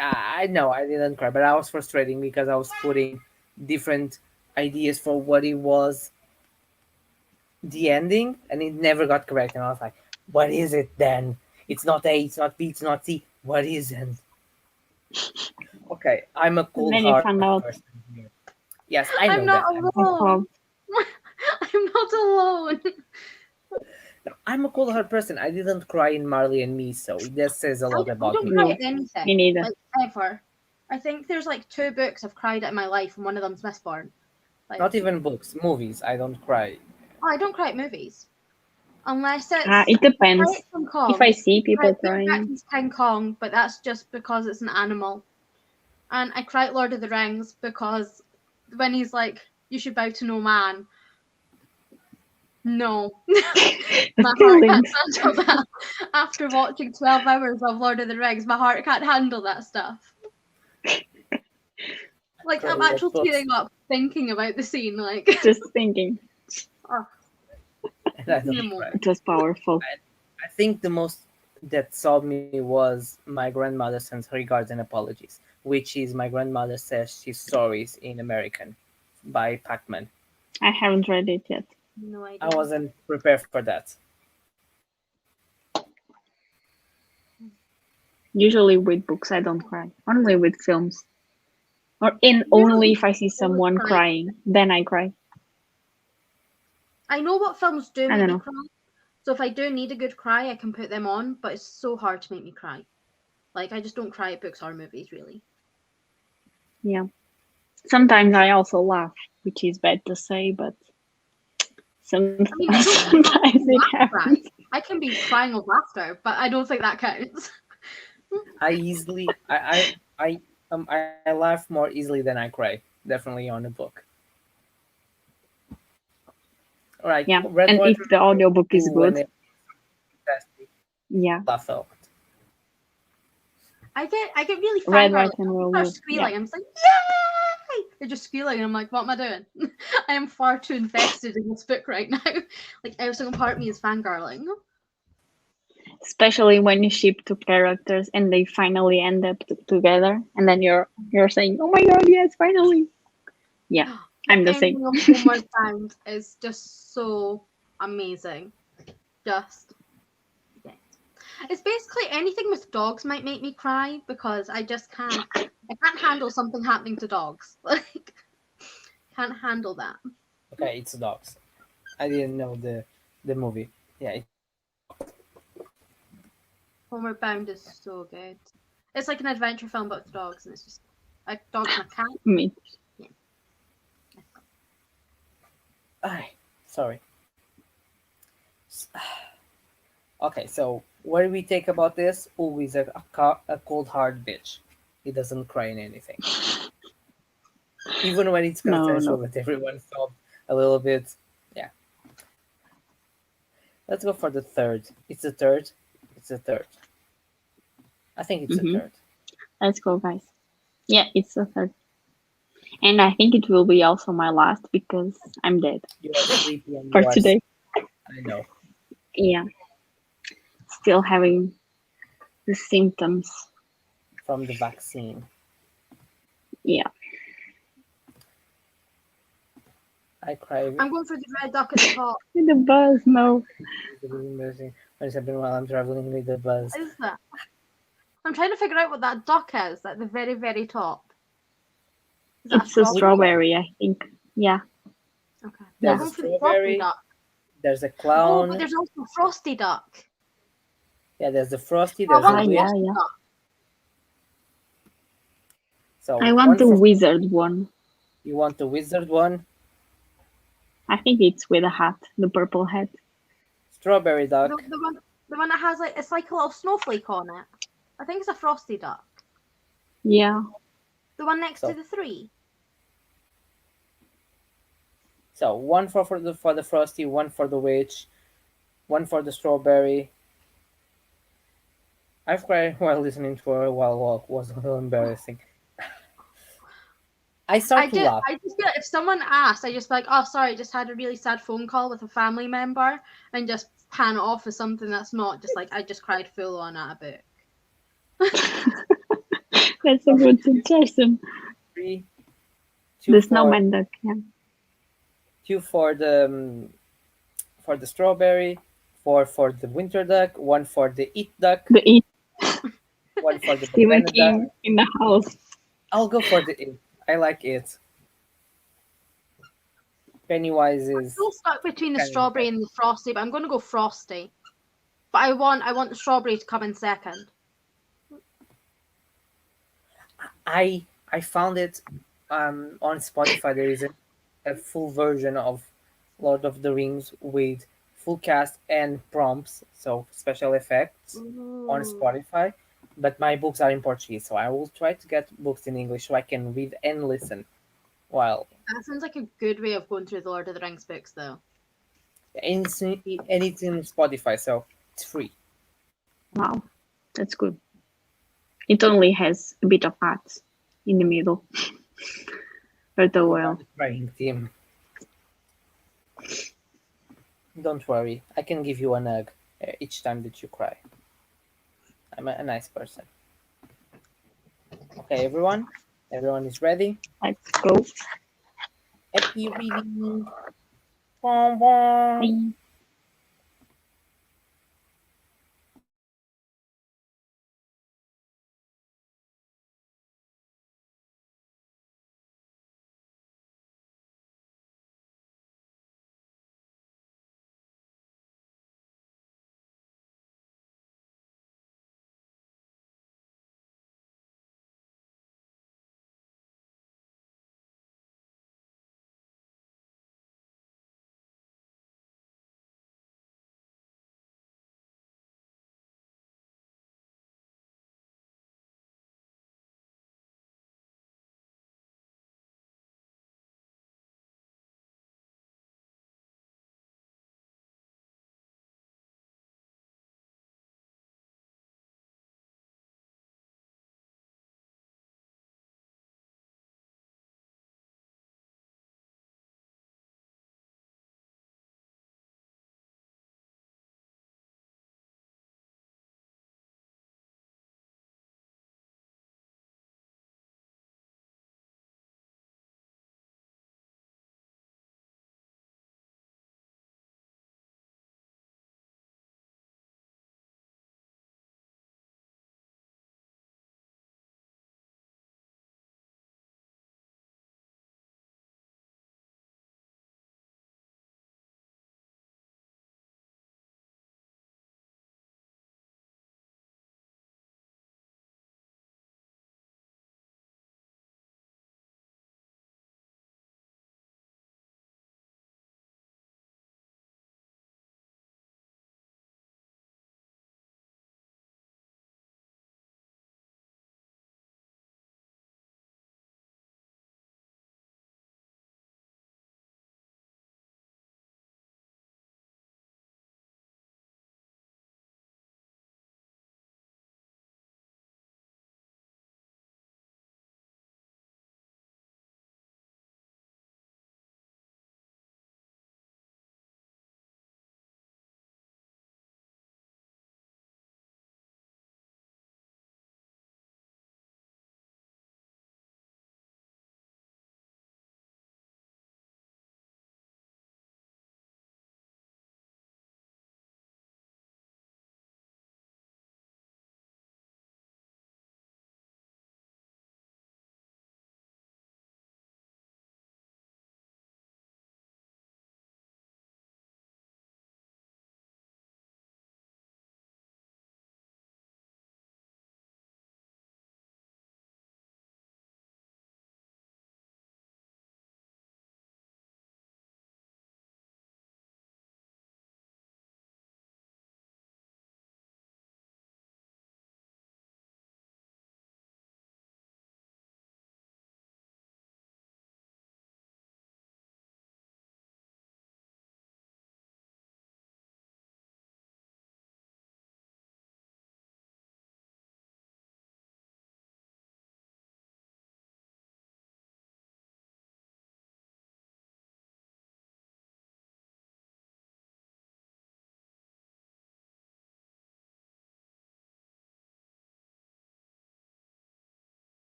I know I didn't cry, but I was frustrating because I was putting different ideas for what it was the ending, and it never got correct. And I was like, "What is it then? It's not A, it's not B, it's not C. What is it?" Okay, I'm a And then you cold-hearted found out. person here. Yes, I I'm know not that. I alone. hope. I'm not alone. I'm a cold-hearted person. I didn't cry in Marley and Me, so that says a lot I about don't me. cry No, at anything. me neither. Like ever. I think there's like 2 books I've cried at in my life, and one of them's Mistborn. Like, Not even books, movies. I don't cry. oh, I don't cry at movies unless It I depends. cry at King If I Kong. see people Peter crying, Jackson's King Kong, but that's just because it's an animal. And I cry at Lord of the Rings because when he's like, "You should bow to no man." No, the my heart can't feelings. handle that. After watching 12 hours of Lord of the Rings, my heart can't handle that stuff. Like, Cry I'm at actually books, tearing up thinking about the scene. Like, Just thinking, oh, and I in a don't cry. moment. it was powerful. I think the most that sobbed me was my grandmother sends her regards and apologies, which is my grandmother says she's stories in American by Pacman. I haven't read it yet. No I idea. wasn't prepared for that. Usually with books, I don't cry. Only with films. Or in Usually only if I see I always someone cry. crying, then I cry. I know what films do I make don't me know. cry. So if I do need a good cry, I can put them on, but it's so hard to make me cry. Like, I just don't cry at books or movies, really. Yeah. Sometimes I also laugh, which is bad to say, but I mean, I don't think sometimes I'll it laugh cry. happens. I can be crying of laughter, but I don't think that counts. I easily I laugh more easily than I cry. Definitely on a book. All right, Yeah. Red And White if the audiobook is when good, it fantastic, yeah. laugh out. I get really Red, fangirly. white, and People roll are good. Yeah. squealing. I'm just like, yay! They're just squealing, and I'm like, what am I doing? I am far too invested in this book right now. Like every single part of me is fangirling. Especially when you ship two characters and they finally end up together, and then you're saying, "Oh my god, yes, finally!" Yeah, I'm the same. Ending of Homeward Bound is just so amazing. Just yeah. It's basically anything with dogs might make me cry because I just can't. I can't handle something happening to dogs. Like can't handle that. Okay, it's dogs. I didn't know the movie. Yeah, Homeward Bound is so good. It's like an adventure film but with dogs, and it's just like dogs and a cat. Me. sorry. Okay, so what do we take about this? Oh, he's a cold hard bitch. He doesn't cry in anything, even when it's No, consensual no. that everyone sobbed a little bit. Yeah, let's go for the third. It's the third. It's the third. I think it's the Mm-hmm. third. Let's go, guys. Yeah, it's the third, and I think it will be also my last because I'm dead You are sleepy and for you are. today. I know. Yeah, still having the symptoms. From the vaccine. Yeah. I cry. I'm going for the red duck at the top. In the bus, no. What is happening while I'm traveling with the bus? What is that? I'm trying to figure out what that duck is at the very, very top. Is that It's a strawberry? strawberry, I think. Yeah. Okay. Yeah. I'm There's going a for the strawberry strawberry. duck. There's a Oh, but clown. there's also Frosty Duck. Yeah, there's the Frosty. I There's a want witch. Frosty yeah. Duck. So I want one the for wizard one. you want the wizard one. I think it's with a hat, the purple hat. Strawberry The, duck. the one the one that has like it's like a little snowflake on it. I think it's a Frosty Duck. Yeah. The one next So to the 3. so one for the Frosty, one for the witch, one for the strawberry. I've cried while listening to a while walk was a little embarrassing. I start to laugh. I just feel like if someone asked, I just be like, oh sorry, I just had a really sad phone call with a family member, and just pan it off as something that's not just like I just cried full on at a book. That's a good suggestion. 3, The 2 snowman duck, yeah. 2 for the strawberry, 4 for the winter duck, 1 for the eat duck, The it 1 for the Stephen banana duck. King in the house. I'll go for the it. I like it. Pennywise is Still stuck between the kind of strawberry and the frosty, but I'm going to go frosty. But I want the strawberry to come in second. I found it on Spotify. There is a full version of Lord of the Rings with full cast and prompts, so special effects on Ooh. Spotify. But my books are in Portuguese, so I will try to get books in English so I can read and listen. While That sounds like a good way of going through the Lord of the Rings books, though. and it's in Spotify, so it's free. Wow, that's good. It only has a bit of ads in the middle. But oh You are well. the crying team. Don't worry, I can give you a hug each time that you cry. I'm a nice person. Okay, everyone. Everyone is ready. Let's go. Happy reading. Bom, bom. Bye.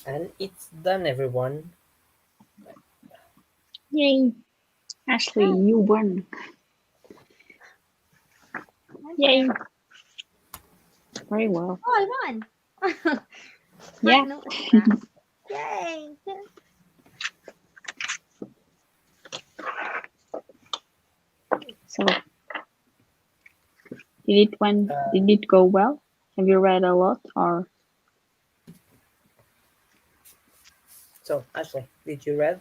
And it's done, everyone. Yay. Ashley, you won. Yay. Very well. Oh, I won. Yeah. Hadn't noticed that. Yay. So did it go well? Have you read a lot or So, Ashley, did you read?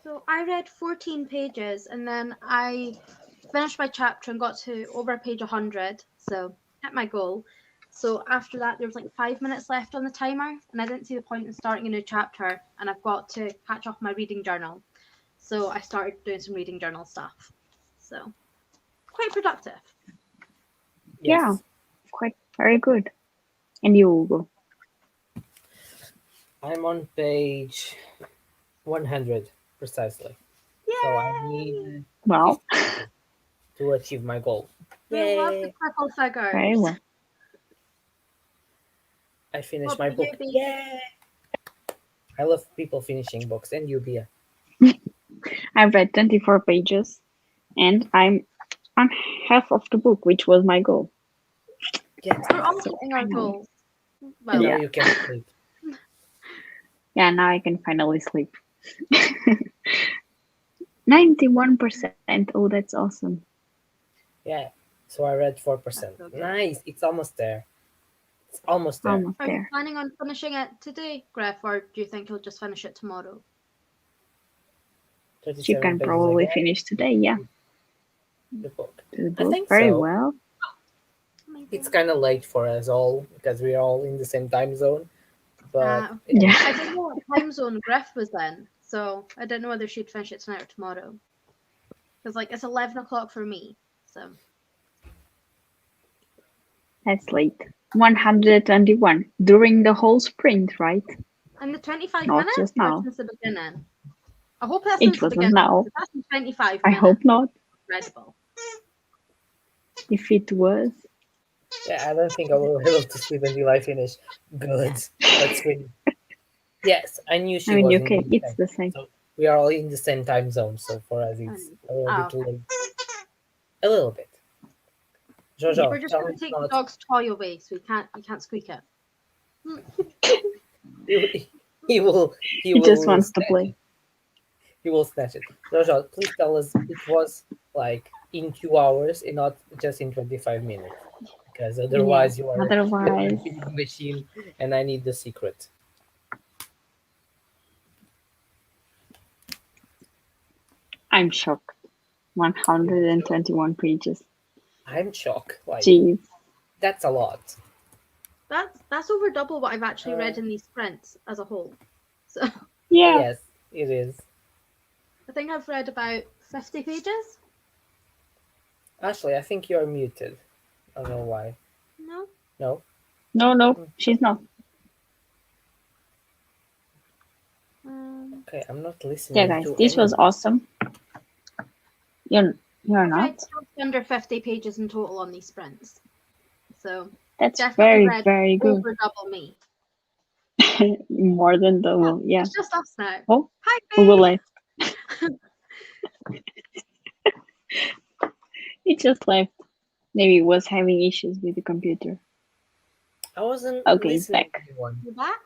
So I read 14 pages and then I finished my chapter and got to over page 100. So hit my goal. So after that, there was like 5 minutes left on the timer, and I didn't see the point in starting a new chapter. And I've got to catch up my reading journal. So I started doing some reading journal stuff. So quite productive. Yeah, quite very good. And you, Hugo? I'm on page 100 precisely. Yay! So I need Well, 50 pages to achieve my goal. I love the Yay! triple figures. very well. I finished What my about you, book. Bea? Yay! I love people finishing books. And you, Bea? I've read 24 pages and I'm on half of the book, which was my goal. Yes. We're all hitting our goals. Well, And now Yeah. you can sleep. Yeah, now I can finally sleep. 91%. Oh, that's awesome. Yeah. So I read 4%. That's so good. Nice. It's almost there. It's almost there. Almost Are you there. planning on finishing it today, Gref, or do you think you'll just finish it tomorrow? She 37 can pages probably again. finish today, yeah. The book. The I book. think Very so. well. It's kind of late for us all because we're all in the same time zone. But Yeah. I didn't know what time zone Gref was in, so I didn't know whether she'd finish it tonight or tomorrow. Because like it's 11 o'clock for me, so That's late. 121 during the whole sprint, right? in the 25 Not minutes just or now. since the beginning. I hope that's It since the wasn't beginning. now. 'Cause that's in 25 I minutes. hope not. Incredible. If it was, yeah, I don't think I will be able to sleep until I finish. Good. That's good. Yes, I knew she I mean, was okay, in the it's UK. the same. So we are all in the same time zone. So for us, it's a little bit okay. late. A little bit. Jojo, We're just tell gonna me take not. the dog's toy away, so you can't squeak it. He will. He He just will. wants to Snatch play. it. He will snatch it. Jojo, please tell us it was like in 2 hours and not just in 25 minutes, because otherwise you are a Otherwise, feeding machine, and I need the secret. I'm shocked. 121 pages. I'm shocked. Like Jeez. that's a lot. That's over double what I've actually read in these sprints as a whole. So Yeah. Yes, it is. I think I've read about 50 pages. Ashley, I think you're muted. I don't know why. No? No? No, she's not. Okay, I'm not listening. Yeah, guys, to this was anyone. awesome. You're I've not. read just under 50 pages in total on these sprints. So That's definitely very, read very good. over double me. More than double. Yeah. It's just us now. Oh, Hi, who will babe. left? It just left. Maybe it was having issues with the computer. I wasn't Okay, it's listening back. to anyone. You back?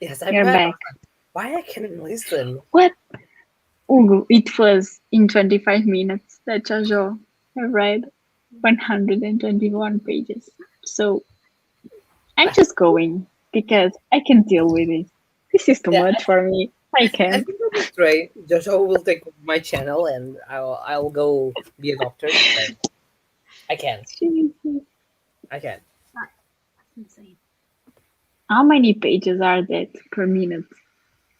Yes, I'm You're back. back. Why I can't listen? What? Ugo, it was in 25 minutes that Jojo read 121 pages. So I'm just going because I can deal with it. This is too Yeah, much for me. I I can't. think that is great. Jojo will take my channel and I'll go be a doctor. But I can't. Jesus. I can't. That's insane. How many pages are that per minute?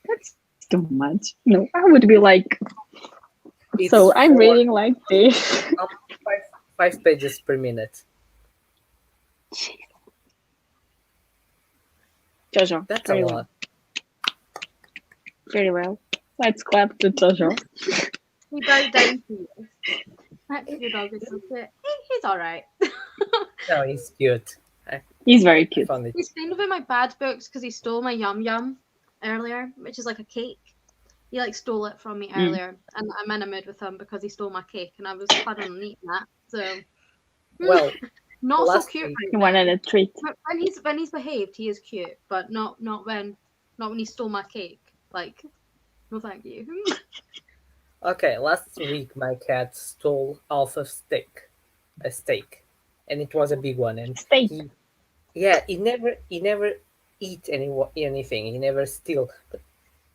That's too much. No, I would be like, It's so I'm four- reading like this. five pages per minute. Jojo, That's very a well. lot. Very well. Let's clap to Jojo. He bowed down to you. Actually, the dog is so cute. He's alright. No, he's cute. He's very I cute. found it. He's kind of in my bad books because he stole my yum yum earlier, which is like a cake. He like stole it from me Mm. earlier, and I'm in a mood with him because he stole my cake, and I was planning on eating that. So Well, not so last cute week, You right wanted now. a treat. But when he's behaved, he is cute, but not when he stole my cake. Like, no, thank you. okay, last week my cat stole half a steak, and it was a big one. And Steak. yeah, he never eat anything. He never steal. But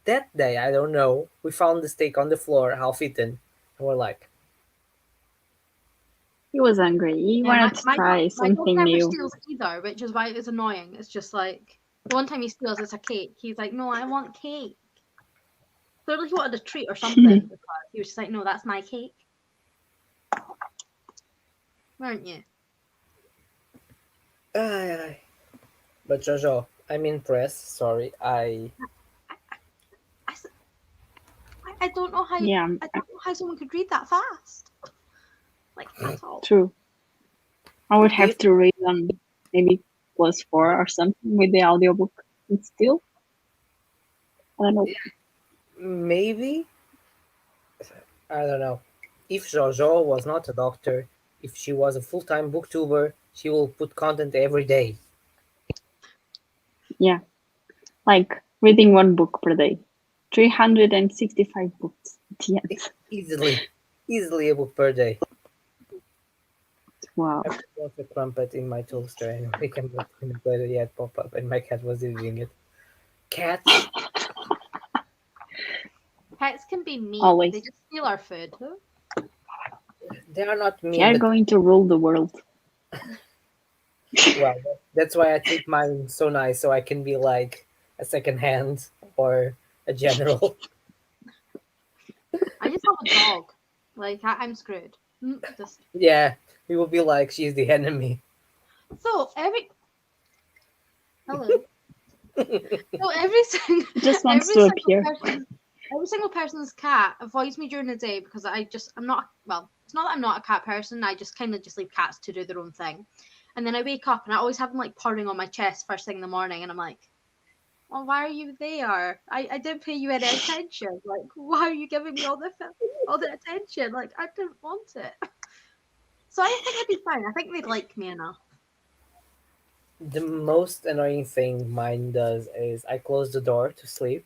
that day, I don't know, we found the steak on the floor, half eaten, and we're like, He was hungry. He Yeah, wanted to try my dog something never new. steals either, which is why it's annoying. It's just like the one time he steals, it's a cake. He's like, "No, I want cake." Clearly, he wanted a treat or something because he was just like, "No, that's my cake." Weren't you? ay, ay. But Jojo, I'm impressed. Sorry, I, s- I don't know how Yeah, I don't know how someone could read that fast, like at all. true. I would have if to read on maybe +4 or something with the audiobook. And still, I don't know. maybe I don't know. If Jojo was not a doctor, if she was a full-time booktuber, she will put content every day. Yeah, like reading one book per day. 365 books at the end. Easily, easily a book per day. Wow. I brought a crumpet in my toaster and we can let it yet pop up and my cat was eating it. Cats, Pets can be mean. Always. They just steal our food. they are not They mean, are but going to rule the world. well, that's why I treat mine so nice so I can be like a second hand or a general. I just have a dog. Like I'm screwed. Just Yeah, we will be like she's the enemy. so hello. So Just wants to appear. every single person's cat avoids me during the day because I'm not well. It's not that I'm not a cat person. I just kind of just leave cats to do their own thing, and then I wake up and I always have them like purring on my chest first thing in the morning, and I'm like, well, why are you there? I didn't pay you any attention. Like, why are you giving me all the attention? Like, I didn't want it. So I think I'd be fine. I think they'd like me enough. The most annoying thing mine does is I close the door to sleep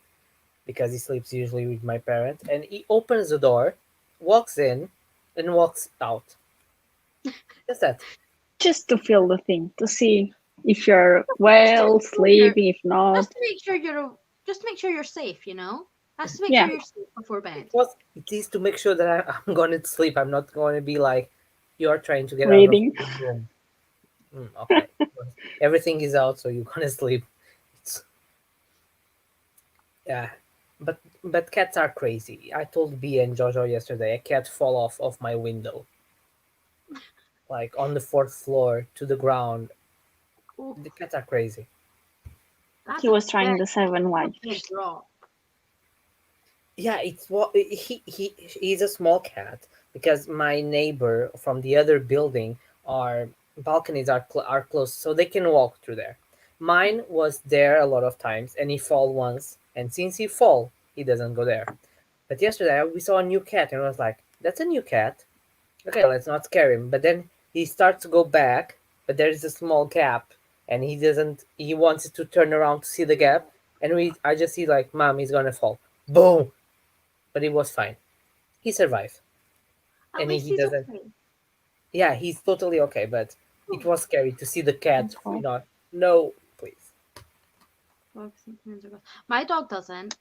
because he sleeps usually with my parents, and he opens the door, walks in, and walks out. Just that. Just to feel the thing, to see if you're well, sleeping, if not. Just to make sure just to make sure you're safe. You know, that's to make Yeah. sure you're safe before bed. It is to make sure that I'm going to sleep. I'm not going to be like, you are trying to get out of Reading. the room. Okay. Everything is out, so you're going to sleep. It's, yeah. But cats are crazy. I told B and Jojo yesterday a cat fall off of my window, like on the fourth floor to the ground. Oh, The cats are crazy. that's He a was trying the 7 that's life. a big drop. Yeah, it's what he's a small cat because my neighbor from the other building, our balconies are close, so they can walk through there. Mine was there a lot of times, and he fall once, and since he fall, he doesn't go there. But yesterday we saw a new cat, and I was like, "That's a new cat. Okay, let's not scare him." But then he starts to go back, but there is a small gap, and he doesn't. He wants to turn around to see the gap, and I just see like, "Mom, he's gonna fall." Boom! But it was fine. He survived, At and least he he's doesn't. okay. Yeah, he's totally okay. But it was scary to see the cat. Oh. Not no, please. My dog doesn't.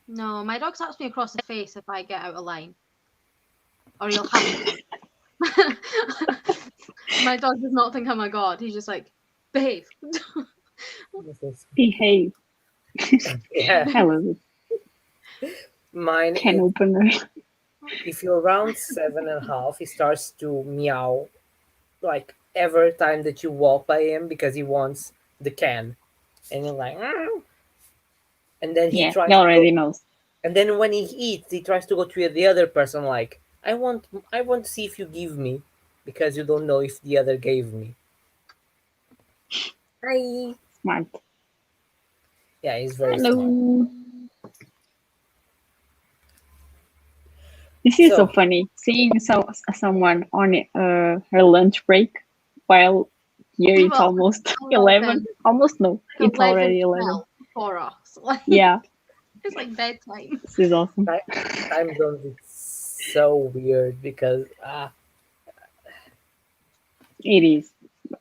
No, my dog slaps me across the face if I get out of line, or he'll have to. My dog does not think I'm a god. He's just like, behave. Behave. Yeah, I love it. mine. Can opener. If you're around 7.5, he starts to meow like every time that you walk by him because he wants the can, and you're like, "Meow." And then he Yeah, he tries to go. already knows. And then when he eats, he tries to go to the other person like, I want to see if you give me because you don't know if the other gave me. Hi. Smart. Yeah, he's very smart. Hello. This is so So funny seeing someone on her lunch break while here it's Well, almost 11. 11, Almost no, it's 11, already 11. 12 for us. Like, Yeah, it's like bedtime. this is awesome. time zones is so weird because It is,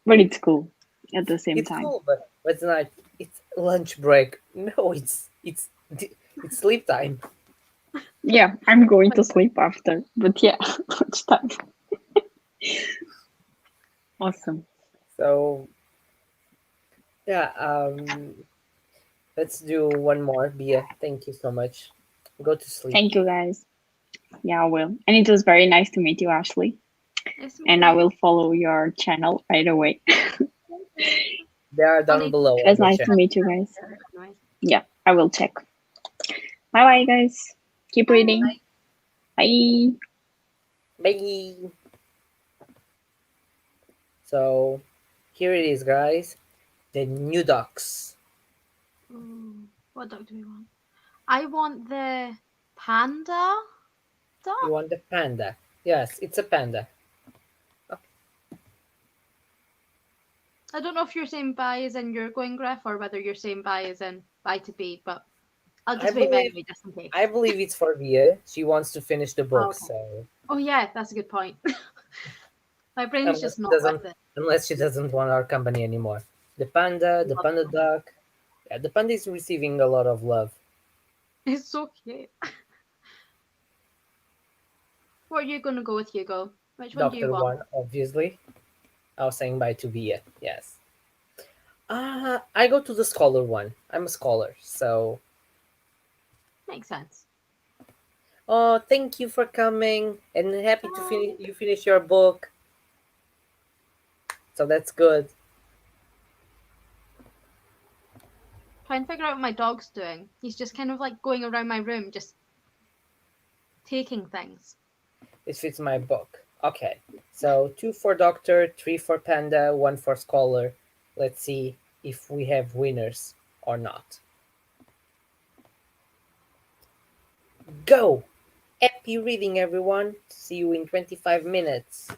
but it's cool at the same it's time. cool, but it's not. It's lunch break. No, it's sleep time. Yeah, I'm going to sleep after, but yeah, lunchtime. Awesome. So yeah, let's do one more. Bia, thank you so much. Go to sleep. Thank you guys. Yeah, I will. And it was very nice to meet you, Ashley. It's And I me. will follow your channel right away. They are I'll down need below It on was the nice chat. to meet you guys. anyway. Yeah, I will check. Bye bye, guys. Keep Bye. reading. Bye. Bye. So here it is, guys. The new ducks. Ooh, what dog do we want? I want the panda You duck. want the panda? Yes, it's a panda. I don't know if you're saying bye as in you're going, Griff, or whether you're saying bye as in bye to be, but I'll I just wave believe anyway just in case. I believe it's for Via. She wants to finish the Oh, book, okay. so Oh yeah, that's a good point. My brain's unless just she not doesn't with it. unless she doesn't want our company anymore. The panda duck. Yeah, the panda is receiving a lot of love. It's so cute. What are you gonna go with, Hugo? Which one do you Doctor want? One, obviously. I was saying bye to Via. Yes. I go to the scholar one. I'm a scholar, so Makes sense. oh, thank you for coming and happy to Bye. finish your book. So that's good. Try and figure out what my dog's doing. He's just kind of like going around my room, just taking things. It fits my book. Okay. So two for doctor, three for panda, one for scholar. Let's see if we have winners or not. Go! Happy reading, everyone. See you in 25 minutes.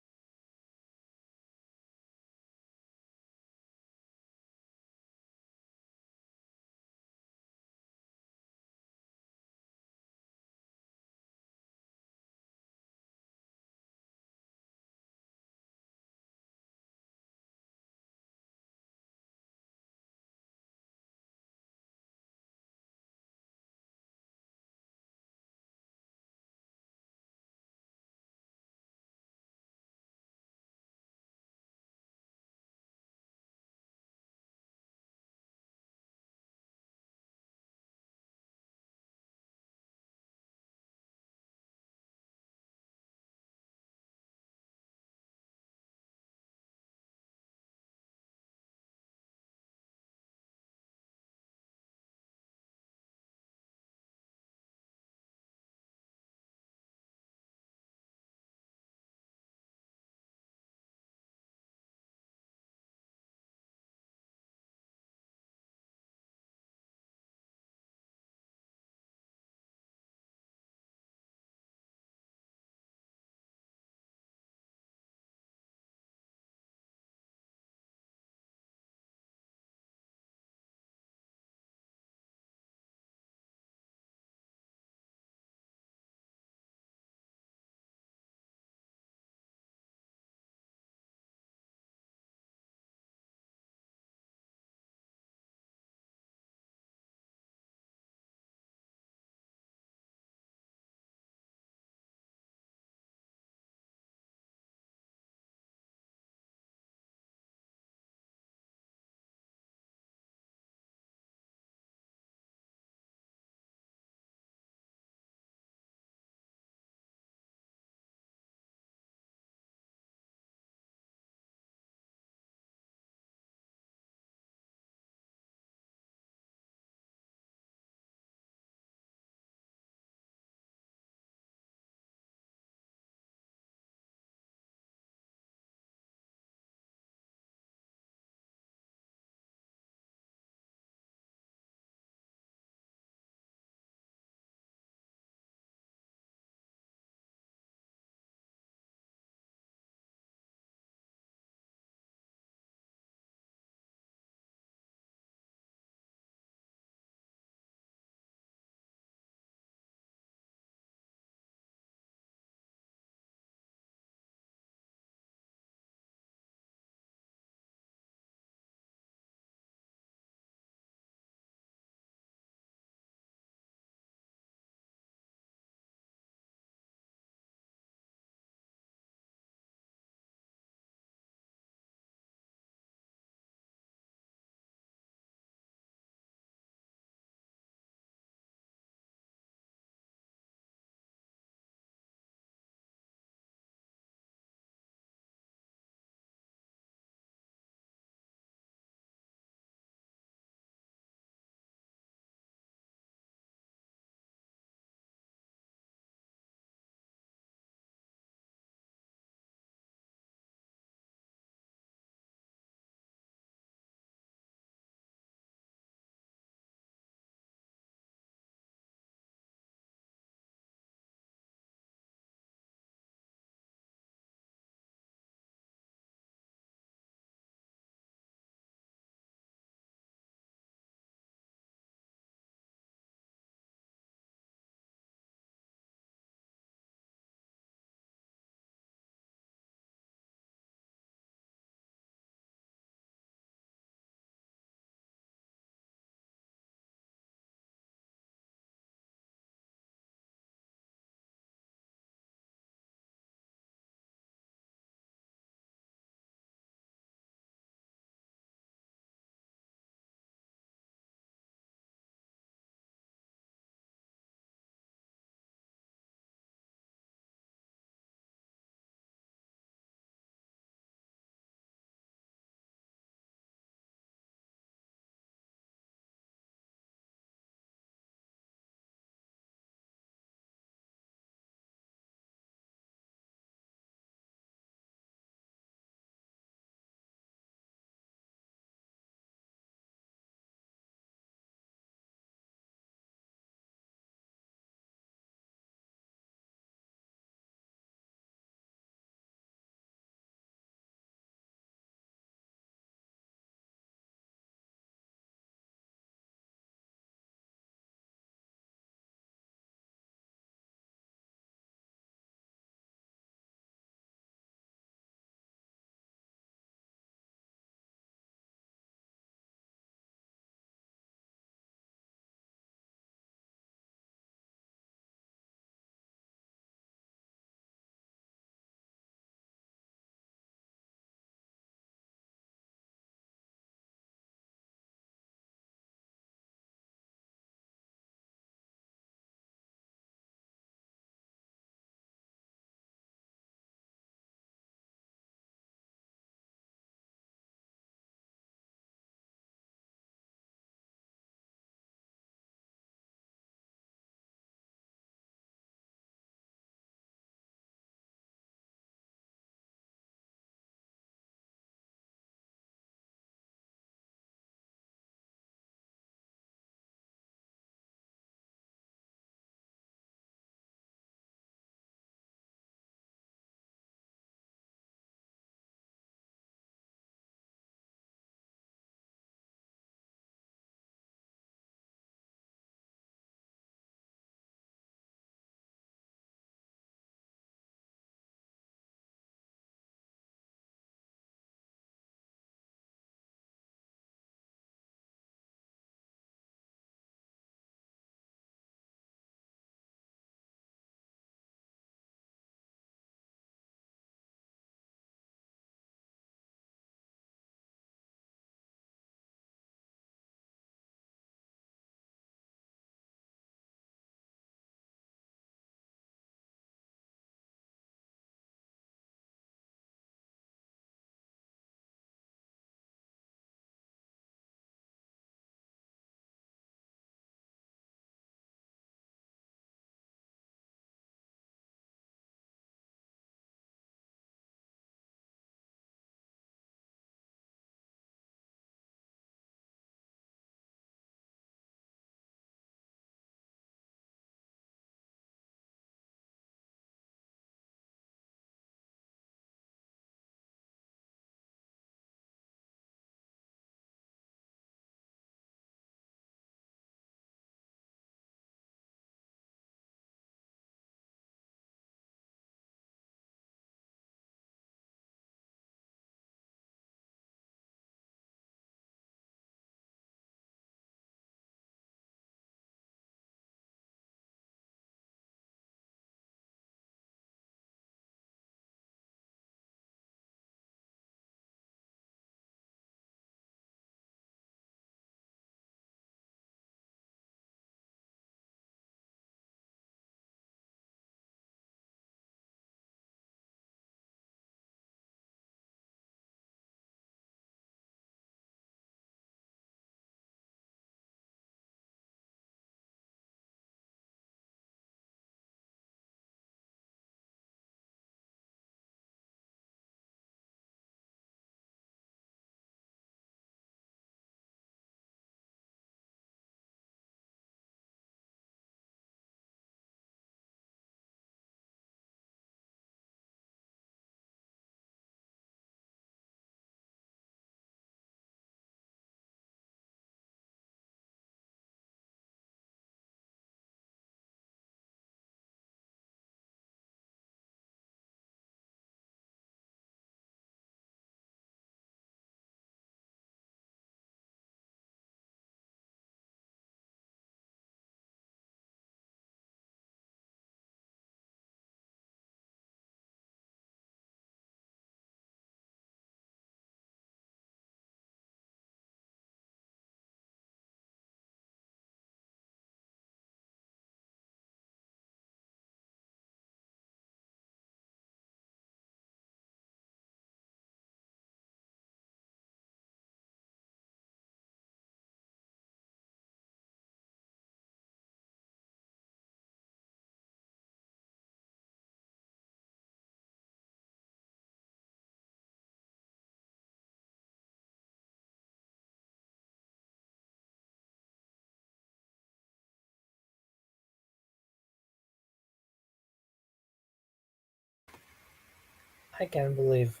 I can't believe.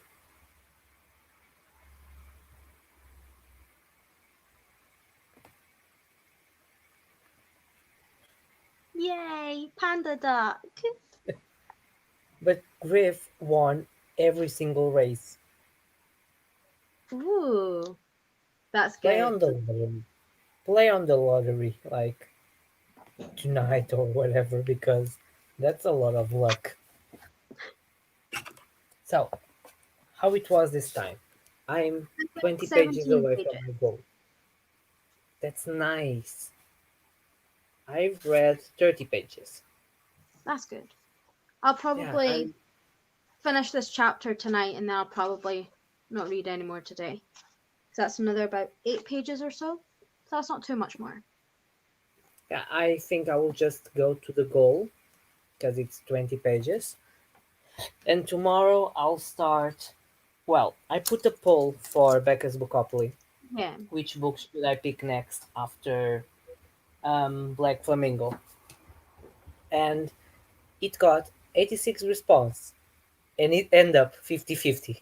Yay, panda duck. But Griff won every single race. Ooh, that's Play good. on the lottery. Play on the lottery, like tonight or whatever, because that's a lot of luck. So, how it was this time? I'm 20 pages 17 away from pages. my goal. That's nice. I've read 30 pages. That's good. I'll Yeah, probably I'm. finish this chapter tonight and then I'll probably not read anymore today. So that's another about 8 pages or so. So that's not too much more. Yeah, I think I will just go to the goal because it's 20 pages. And tomorrow I'll start. Well, I put a poll for Becca's Bookopoly. Yeah. Which books should I pick next after Black Flamingo? And it got 86 response, and it ended up 50-50.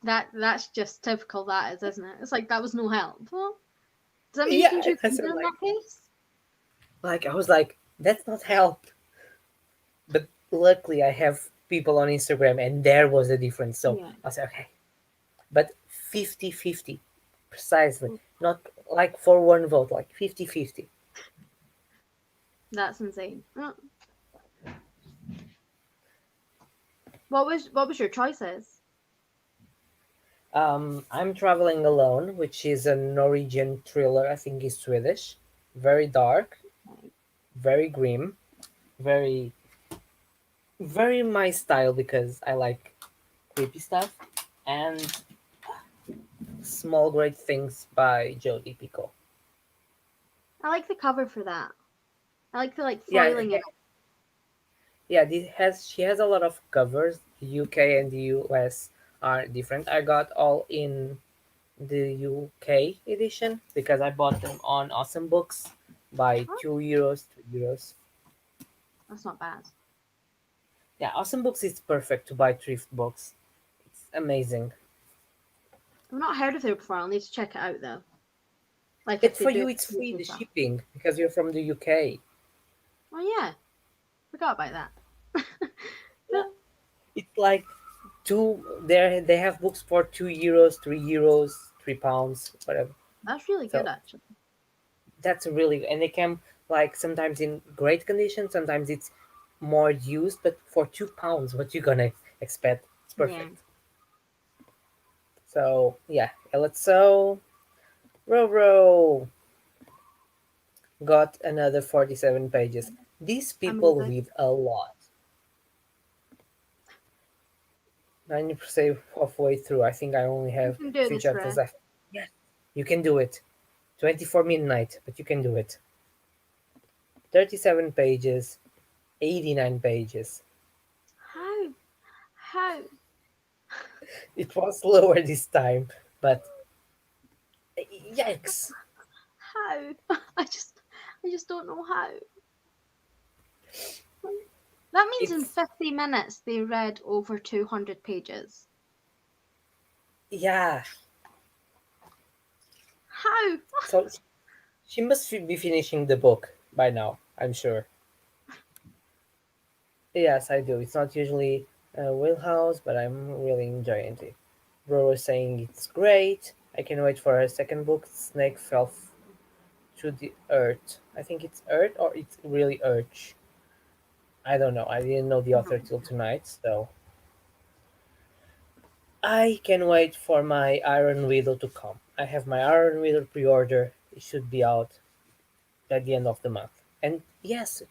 That's just typical that is, isn't it? It's like that was no help. Well, does that mean you can Yeah, choose I said Kindle in that case? I was like, that's not help. But luckily, I have people on Instagram, and there was a difference. So Yeah. I said, okay. But 50-50, precisely. Not like for one vote, like 50-50. That's insane. What was your choices? I'm Traveling Alone, which is a Norwegian thriller. I think it's Swedish. Very dark, very grim, very, very my style because I like creepy stuff. And Small Great Things by Jodi Picoult. I like the cover for that. I like the Yeah, foiling it. yeah. This has she has a lot of covers. The UK and the US are different. I got all in the UK edition because I bought them on Awesome Books by Oh, €2, €3. that's not bad. Yeah, Awesome Books is perfect to buy thrift books. It's amazing. I've not heard of it before. I'll need to check it out though. Like But if they for do you, it's free exclusive the stuff. shipping because you're from the UK. Oh yeah, forgot about that. Yeah, it's like two. There they have books for €2, €3, £3, whatever. That's really good So actually. that's really and they come like sometimes in great condition, sometimes it's more used, but for £2, what you gonna expect? It's Yeah. perfect. So yeah, let's so Roro got another 47 pages. These people Amazing. read a lot. 90% halfway through. I think I only You have can do three this, chapters Ray. left. Yes, you can do it. 24 midnight, but you can do it. 37 pages, 89 pages. How? How? It was slower this time, but yikes. How? I just don't know how. That means in It's 50 minutes they read over 200 pages. yeah. How? So she must be finishing the book by now, I'm sure. Yes, I do. It's not usually Wheelhouse, but I'm really enjoying it. Bro was saying it's great. I can wait for her second book. Snake fell to the earth. I think it's Earth or it's really Urge. I don't know. I didn't know the author till tonight, so I can wait for my Iron Widow to come. I have my Iron Widow pre-order. It should be out at the end of the month. And yes,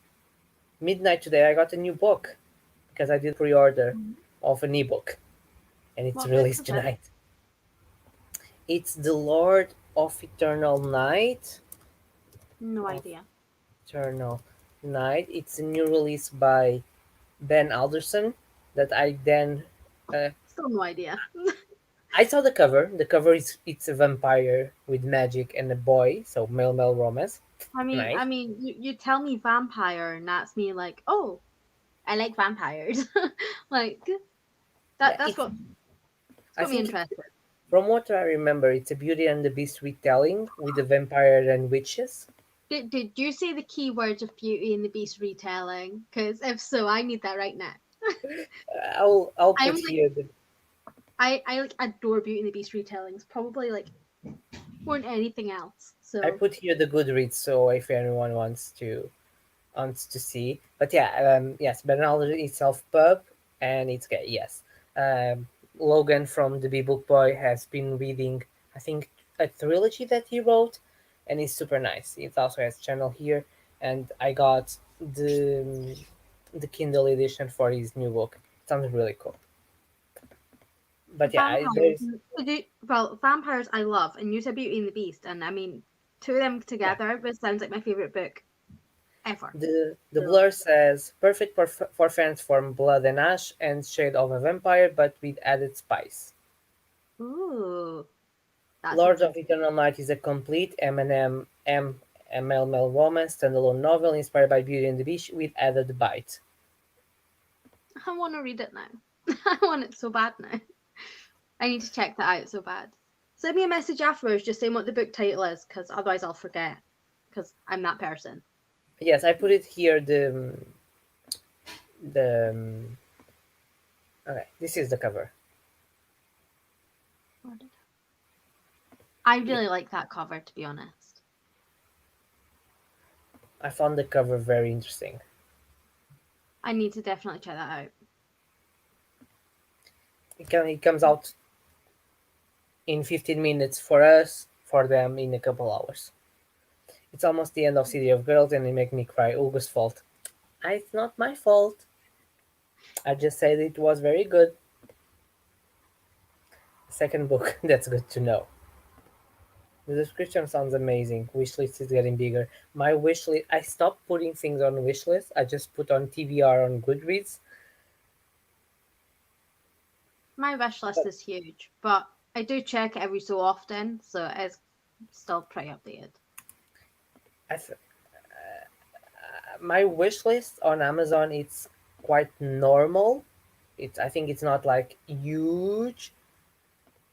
midnight today I got a new book because I did pre-order of an ebook and it's What book released is it? tonight. It's The Lord of Eternal Night. No Of idea. Eternal Night. It's a new release by Ben Alderson that I then Still no idea. I saw the cover. The cover is it's a vampire with magic and a boy, so male romance. I mean, Nice. I mean, you tell me vampire, and that's me like, oh, I like vampires. Like, Yeah, That's what I got me think interested. from what I remember, it's a Beauty and the Beast retelling with the vampire and witches. Did you say the keywords of Beauty and the Beast retelling? Because if so, I need that right now. I'll I'm put like here the I like adore Beauty and the Beast retellings, probably like more than anything else. I So put here the Goodreads, so if anyone wants to see. But yeah, yes, Bernal itself pub, and it's good. Yes, um, Logan from the Bee Book Boy has been reading, I think, a trilogy that he wrote, and it's super nice. It also has channel here, and I got the Kindle edition for his new book. It sounds really cool. But yeah, vampires, there's well, vampires I love, and you said Beauty and the Beast, and I mean, two of them yeah. together, this sounds like my favorite book ever. The So, blur says perfect for fans from Blood and Ash and Shade of a Vampire, but with added spice. ooh, that's Lords of interesting. Eternal Night is a complete MLML romance standalone novel inspired by Beauty and the Beast with added bite. I want to read it now. I want it so bad now. I need to check that out so bad. Send me a message afterwards just saying what the book title is, because otherwise I'll forget. Because I'm that person. Yes, I put it here. The okay, this is the cover. I Yeah, really like that cover, to be honest. I found the cover very interesting. I need to definitely check that out. It comes out in 15 minutes for us, for them in a couple hours. It's almost the end of City of Girls, and it make me cry. August fault. It's not my fault. I just said it was very good. Second book, that's good to know. The description sounds amazing. Wishlist is getting bigger. My wishlist, I stopped putting things on wishlist. I just put on TBR on Goodreads. My wish list But is huge, but I do check it every so often, so it's still pretty updated. I th- my wishlist on Amazon, it's quite normal. I think it's not like huge.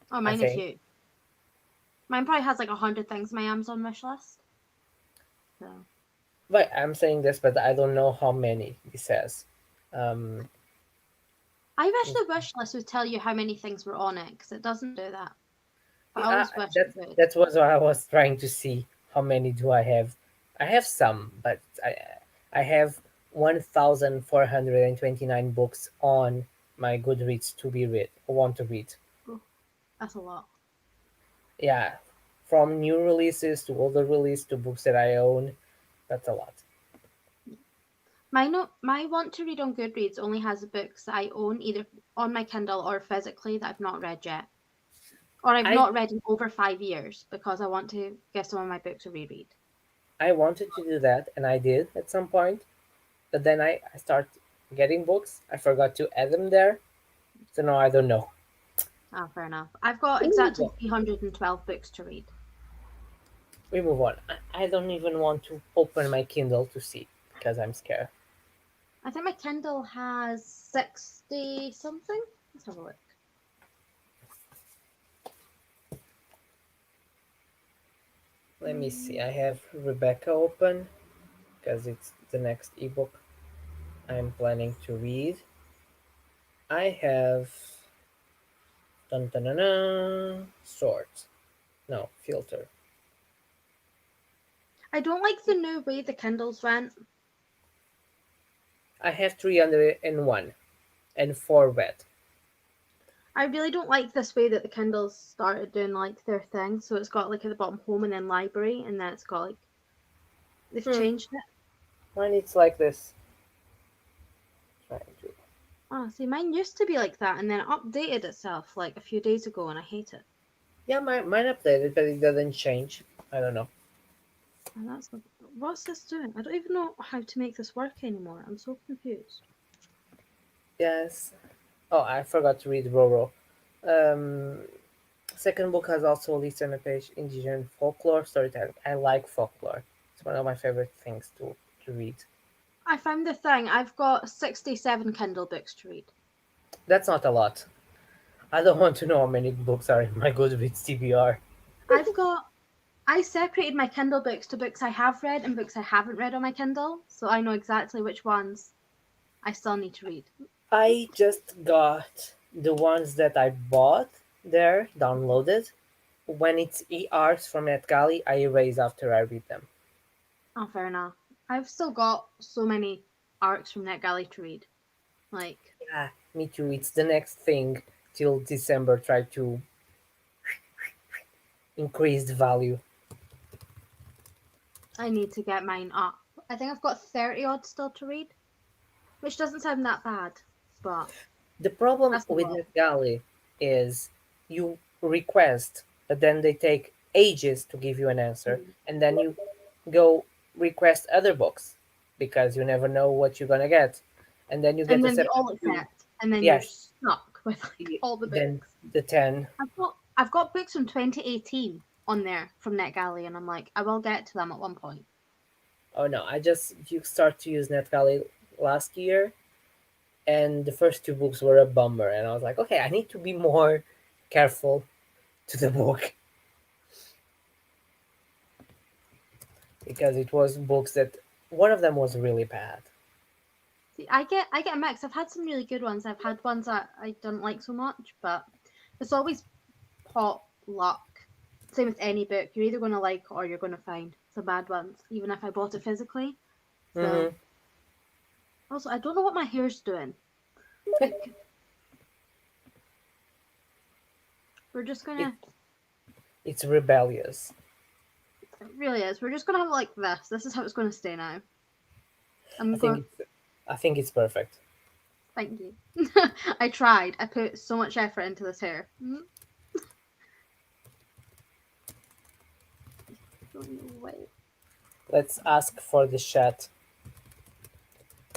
Oh, I mine is think, huge. Mine probably has like 100 things on my Amazon wish list. So but I'm saying this, but I don't know how many it says. Um, I wish the wish list would tell you how many things were on it, because it doesn't do that. But I Yeah, always wish it that would. that was what I was trying to see. How many do I have? I have some, but I have 1,429 books on my Goodreads to be read or want to read. Oh, that's a lot. Yeah, from new releases to older release to books that I own. That's a lot. My no, my want to read on Goodreads only has the books that I own either on my Kindle or physically that I've not read yet, or I've I not read in over 5 years because I want to give some of my books a reread. I wanted to do that, and I did at some point, but then I start getting books. I forgot to add them there, so now I don't know. Ah, fair enough. I've got Ooh, exactly 312 books to read. we move on. I don't even want to open my Kindle to see because I'm scared. I think my Kindle has 60 something. Let's have a look. Let me see. I have Rebecca open because it's the next ebook I'm planning to read. I have dun, dun, dun, dun, sort. No, filter. I don't like the new way the Kindles went. I have 301 and 4 red. I really don't like this way that the Kindles started doing like their thing. So it's got like at the bottom home and then library, and then it's got like they've Hmm. changed it. Mine it's like this. Trying to. Oh, see, mine used to be like that, and then it updated itself like a few days ago, and I hate it. Yeah, mine updated, but it doesn't change. I don't know. And that's what's this doing? I don't even know how to make this work anymore. I'm so confused. Yes. Oh, I forgot to read Roro. Um, Second book has also listed on the page Indigenous folklore storytelling. I like folklore. It's one of my favorite things to read. I found the thing. I've got 67 Kindle books to read. That's not a lot. I don't want to know how many books are in my Goodreads TBR. I've got I separated my Kindle books to books I have read and books I haven't read on my Kindle, so I know exactly which ones I still need to read. I just got the ones that I bought there downloaded. When it's e-arcs from NetGalley, I erase after I read them. Oh, fair enough. I've still got so many arcs from NetGalley to read. Like, Yeah, me too. It's the next thing till December. Try to increase the value. I need to get mine up. I think I've got 30 odd still to read, which doesn't sound that bad, but The problem that's a with lot. NetGalley is you request, but then they take ages to give you an answer, and then you go request other books because you never know what you're gonna get, and then you get And to then they set all to accept, and then you're yes, stuck with like all the then books. the 10. I've got books from 2018 on there from NetGalley, and I'm like, I will get to them at one point. Oh no, I just you start to use NetGalley last year, and the first two books were a bummer, and I was like, okay, I need to be more careful to the book because it was books that one of them was really bad. See, I get a mix. I've had some really good ones. I've had ones that I don't like so much, but it's always pot luck. Same with any book. You're either going to like or you're going to find some bad ones, even if I bought it physically. So, Mm-hmm. also, I don't know what my hair's doing. Like, we're just It, gonna. it's rebellious. It really is. We're just gonna have it like this. This is how it's going to stay now. I I'm think going. it's I think it's perfect. Thank you. I tried. I put so much effort into this hair. Going away. Let's ask for the chat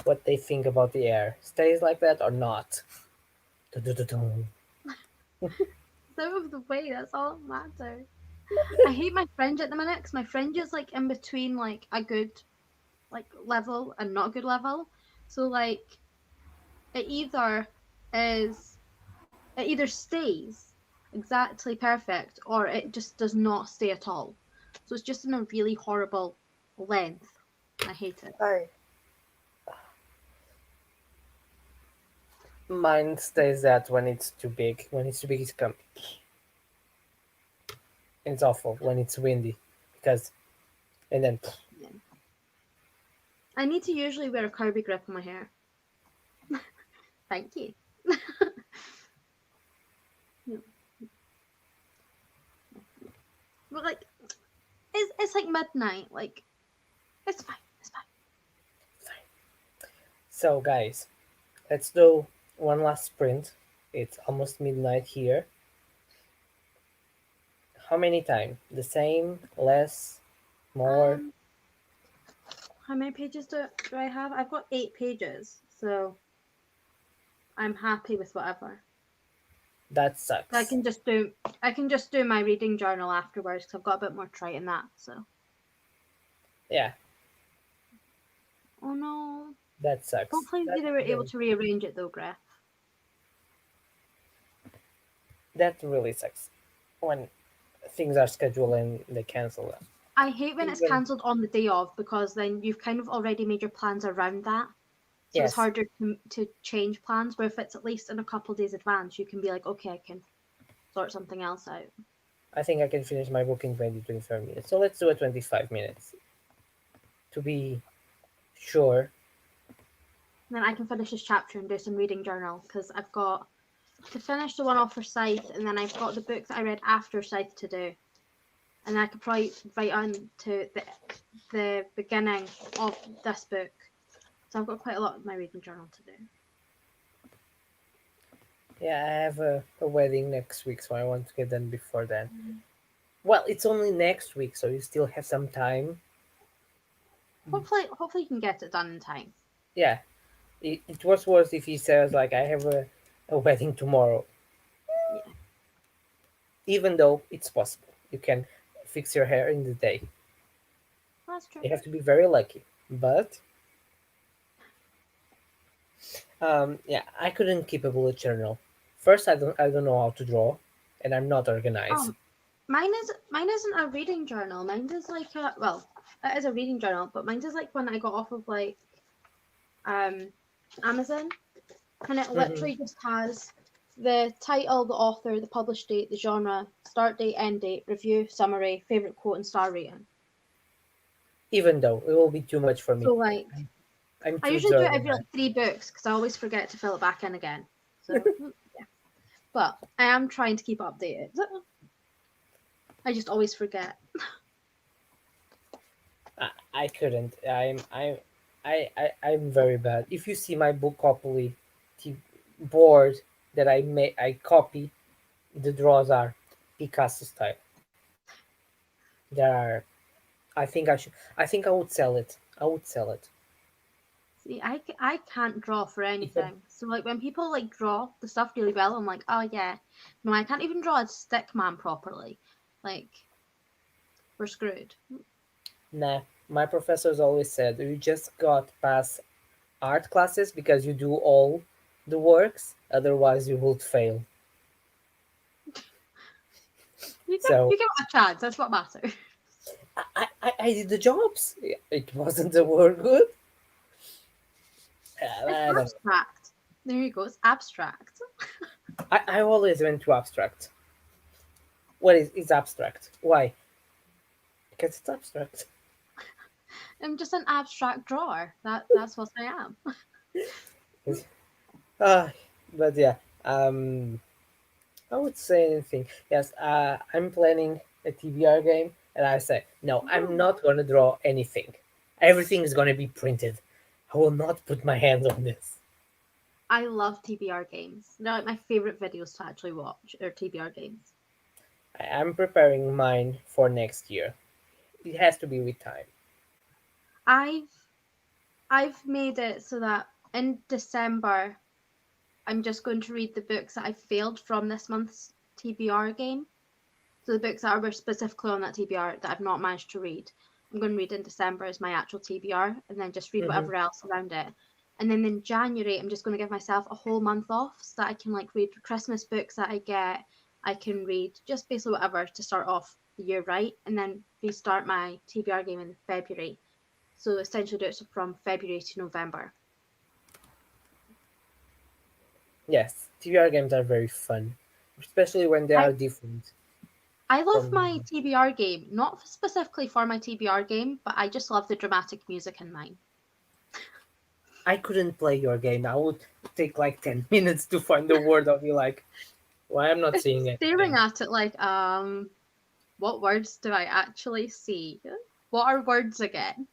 what they think about the air. Stays like that or not? Dun-dun-dun-dun. Out of the way. That's all that matters. I hate my fringe at the minute because my fringe is like in between like a good like level and not a good level. So like it either is it either stays exactly perfect or it just does not stay at all. So it's just in a really horrible length. I hate it. Hi. Mine stays that when it's too big. When it's too big, it's come. It's awful when it's windy because and then Yeah. I need to usually wear a Kirby grip on my hair. Thank you. But like it's like midnight. Like it's fine. It's fine. so guys, let's do one last sprint. It's almost midnight here. How many time? The same, less, more? Um, how many pages do I have? I've got 8 pages, so I'm happy with whatever. That I sucks. can just do I can just do my reading journal afterwards because I've got a bit more to write in that. So Yeah, oh no. that sucks. Hopefully That they were able really, to rearrange it though, Griff. that really sucks when things are scheduled and they cancel them. I hate when it's Even cancelled on the day of because then you've kind of already made your plans around that. So it's yes, harder to change plans. But if it's at least in a couple of days advance, you can be like, okay, I can sort something else out. I think I can finish my book in 20 25 minutes. So let's do a 25 minutes to be sure. And then I can finish this chapter and do some reading journal because I've got to finish the one off for Scythe, and then I've got the book that I read after Scythe to do. And I could probably write on to the beginning of this book. So I've got quite a lot of my reading journal to do. Yeah, I have a wedding next week, so I want to get done before then. Well, it's only next week, so you still have some time. Hopefully you can get it done in time. Yeah, it was worse if he says, like, I have a wedding tomorrow. Yeah, Even though it's possible. You can fix your hair in the day. that's true. You have to be very lucky. But yeah, I couldn't keep a bullet journal. first, I don't know how to draw, and I'm not organized. Um, mine isn't a reading journal. Mine is like it is a reading journal, but mine is like one I got off of like um Amazon, and it Hmm. literally just has the title, the author, the published date, the genre, start date, end date, review, summary, favorite quote, and star rating. Even though it will be too much for me, So like I'm I too usually do it every disorganized. like 3 books because I always forget to fill it back in again. So yeah, but I am trying to keep updated. I just always forget. I couldn't. I'm very bad. If you see my book copy board that I copy, the draws are Picasso style. There are. I think I should. I think I would sell it. I would sell it. See, I can't draw for It's a, anything. So like when people like draw the stuff really well, I'm like, oh yeah, no, I can't even draw a stick man properly. Like we're screwed. nah. My professors always said you just got past art classes because you do all the works. Otherwise, you would fail. So You give it a chance. That's what matters. I did the jobs. It wasn't the work good. It's I don't know. abstract. There you go. It's abstract. I always went to abstract. What is abstract? Why? Because it's abstract. I'm just an abstract drawer. That's what I am. Ah, but yeah. I would say anything. Yes. I'm planning a TBR game, and I say no. I'm Ooh. not gonna draw anything. Everything is gonna be printed. I will not put my hands on this. I love TBR games. They're like my favorite videos to actually watch or TBR games. I'm preparing mine for next year. It has to be with time. I've I've made it so that in December I'm just going to read the books that I failed from this month's TBR game. So the books that were specifically on that TBR that I've not managed to read, I'm going to read in December as my actual TBR, and then just read Hmm. whatever else around it. And then in January, I'm just going to give myself a whole month off so that I can like read Christmas books that I get. I can read just basically whatever to start off the year right, and then restart my TBR game in February. So essentially, do it from February to November. Yes, TBR games are very fun, especially when they I are different I love from. my TBR game, not specifically for my TBR game, but I just love the dramatic music in mine. I couldn't play your game. I would take like 10 minutes to find the word. I'll be like, why I'm not It's seeing just staring anything. at it like, what words do I actually see? What are words again?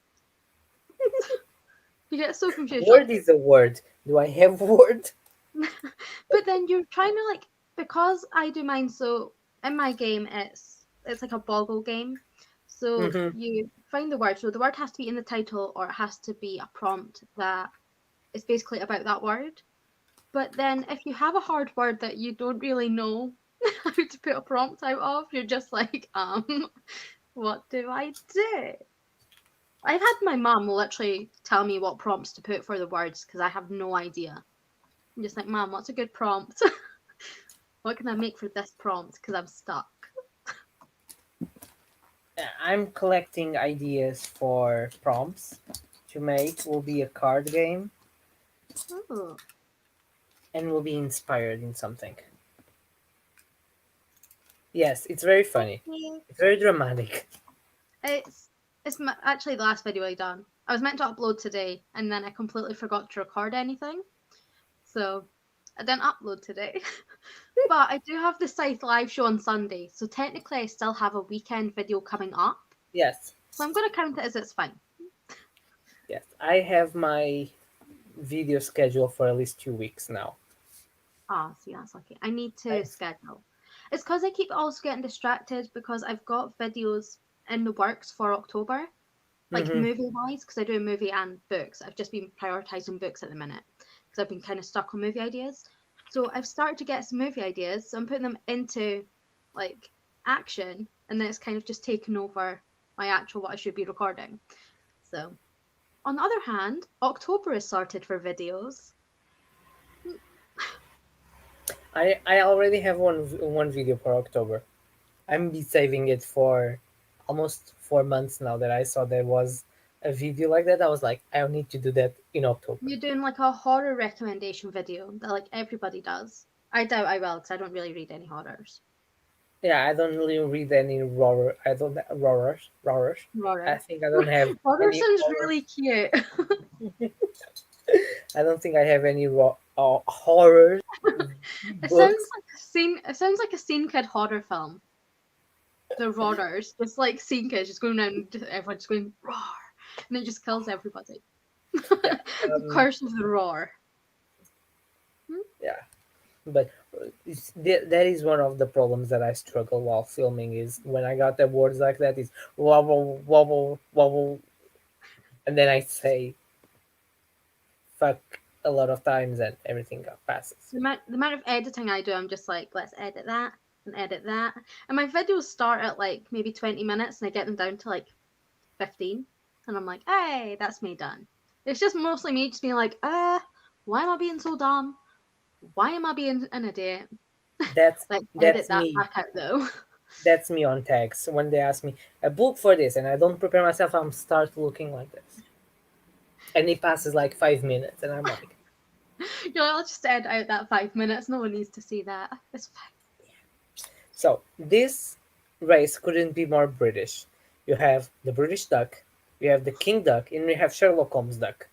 You get so confused. Like, Word is a word. Do I have word? but then you're trying to like because I do mine so in my game it's like a boggle game. So Hmm. you find the word. So the word has to be in the title or it has to be a prompt that is basically about that word. But then if you have a hard word that you don't really know how to put a prompt out of, you're just like, what do I do? I've had my mum literally tell me what prompts to put for the words because I have no idea. I'm just like, Mum, what's a good prompt? What can I make for this prompt? Because I'm stuck. I'm collecting ideas for prompts to make. Will be a card game Oh, and will be inspired in something. Yes, it's very funny. okay. It's very dramatic. It's actually the last video I done. I was meant to upload today, and then I completely forgot to record anything, so I didn't upload today. But I do have the Scythe live show on Sunday, so technically I still have a weekend video coming up. Yes, So I'm going to count it as it's fine. yes. I have my video schedule for at least 2 weeks now. Ah, see, that's lucky. I need to Thanks. schedule. It's because I keep also getting distracted because I've got videos in the works for October, like Mm-hmm. movie wise, because I do a movie and books. I've just been prioritizing books at the minute because I've been kind of stuck on movie ideas. So I've started to get some movie ideas, so I'm putting them into like action, and then it's kind of just taken over my actual what I should be recording. So on the other hand, October is sorted for videos. I already have one video for October. I'm be saving it for almost 4 months now that I saw there was a video like that. I was like, I need to do that in October. You're doing like a horror recommendation video that like everybody does. I doubt I will because I don't really read any horrors. Yeah, I don't really read any horror. I don't horrors. I Horror. think I don't have Horror any sounds horror. really cute. I don't think I have any horror It sounds books. like a scene. It sounds like a scene kid horror film. The roarers, just like scene kids, just going around, everyone's going roar, and it just kills everybody. Yeah, The curse of the roar. yeah. But that is one of the problems that I struggle while filming is when I got the words like that is wobble wobble wobble, and then I say fuck a lot of times and everything passes. The amount of editing I do, I'm just like, let's edit that and edit that. And my videos start at like maybe 20 minutes, and I get them down to like 15, and I'm like, hey, that's me done. It's just mostly me just being like, why am I being so dumb? Why am I being an idiot? That's Like, edit that's that me. back out though. That's me on tags. When they ask me a book for this and I don't prepare myself, I'm start looking like this. And it passes like 5 minutes and I'm like, You're like, I'll just edit out that 5 minutes. No one needs to see that. It's fine. so this race couldn't be more British. You have the British duck, you have the King Duck, and you have Sherlock Holmes duck.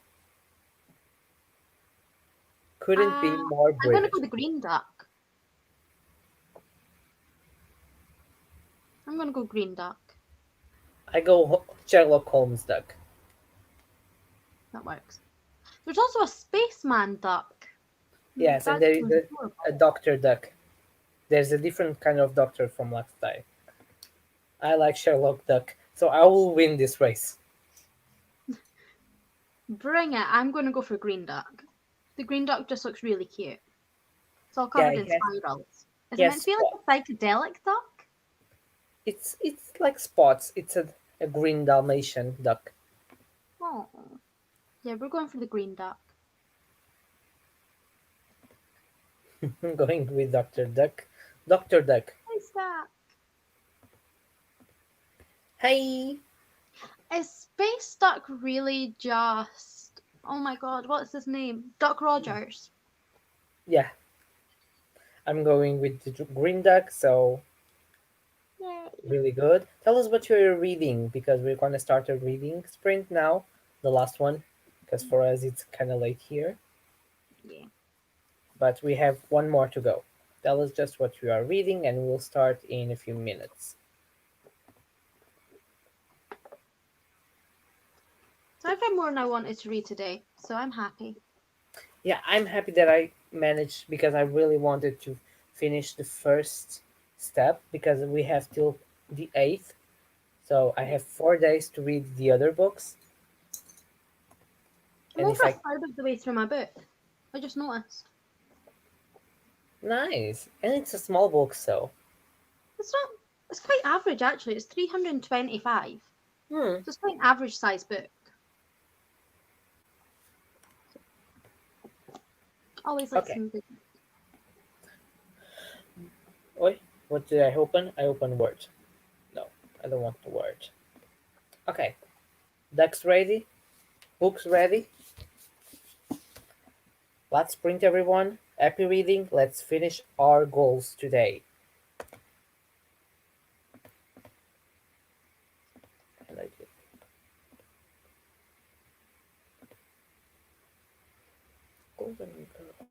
Couldn't be more I'm gonna British. go the green duck. I'm gonna go green duck. I go Sherlock Holmes duck. That works. There's also a spaceman duck. Yes, and That there is seems a adorable. Doctor Duck. There's a different kind of doctor from last time. I like Sherlock Duck, so I will win this race. Bring it. I'm gonna go for green duck. The green duck just looks really cute. It's all Yeah, covered in spirals. Is he it has meant to be like spots. a psychedelic duck? It's like spots. It's a green Dalmatian duck. Oh. Yeah, we're going for the green duck. I'm going with Doctor Duck. Doctor Duck. What's that? Hey. Is Space Duck really just. Oh my god, what's his name? Duck Rogers. Yeah, I'm going with the green duck. So Yay. really good. Tell us what you're reading because we're gonna start a reading sprint now. The last one, because for us it's kind of late here, Yeah. but we have one more to go. Tell us just what you are reading, and we'll start in a few minutes. So I've read more than I wanted to read today, so I'm happy. Yeah, I'm happy that I managed because I really wanted to finish the first step because we have till the 8th. So I have 4 days to read the other books. I'm And over if a I third of the way through my book. I just noticed. nice. And it's a small book, so It's not. It's quite average actually. It's 325. hmm. So it's quite an average size book. Always like Okay. some good. Oi, what did I open? I opened Word. No, I don't want the Word. Okay. Ducks ready? Books ready? Let's print everyone. Happy reading. Let's finish our goals today. And I did. Golden Girl.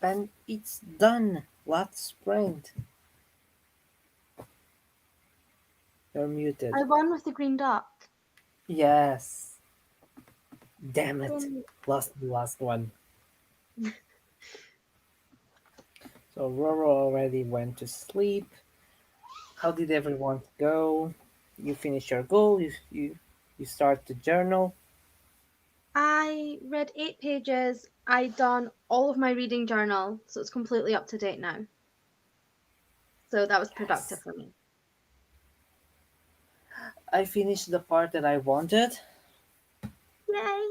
And it's done. Last sprint. You're muted. I won with the green duck. Yes. Damn it. Yay. Lost the last one. So Roro already went to sleep. How did everyone go? You finish your goal. You start the journal. I read 8 pages. I done all of my reading journal, so it's completely up to date now. So that was productive Yes. for me. I finished the part that I wanted. Yay!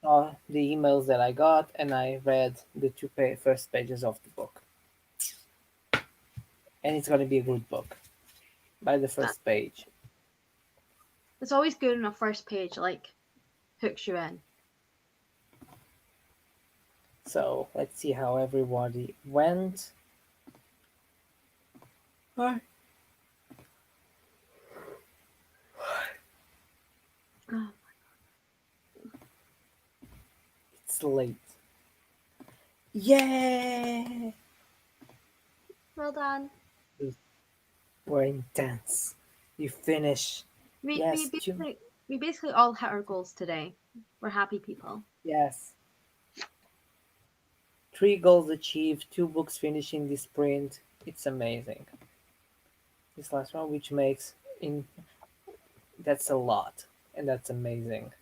Saw the emails that I got, and I read the first pages of the book. And it's gonna be a good book by the That first page. it's always good on a first page, like hooks you in. So let's see how everybody went. Hi. Oh, It's late. Yeah, well done. we were intense. You finish. We we Yes, two. basically we basically all hit our goals today. We're happy people. Yes, three goals achieved. Two books finishing this sprint. It's amazing. This last one, which makes in that's a lot, and that's amazing.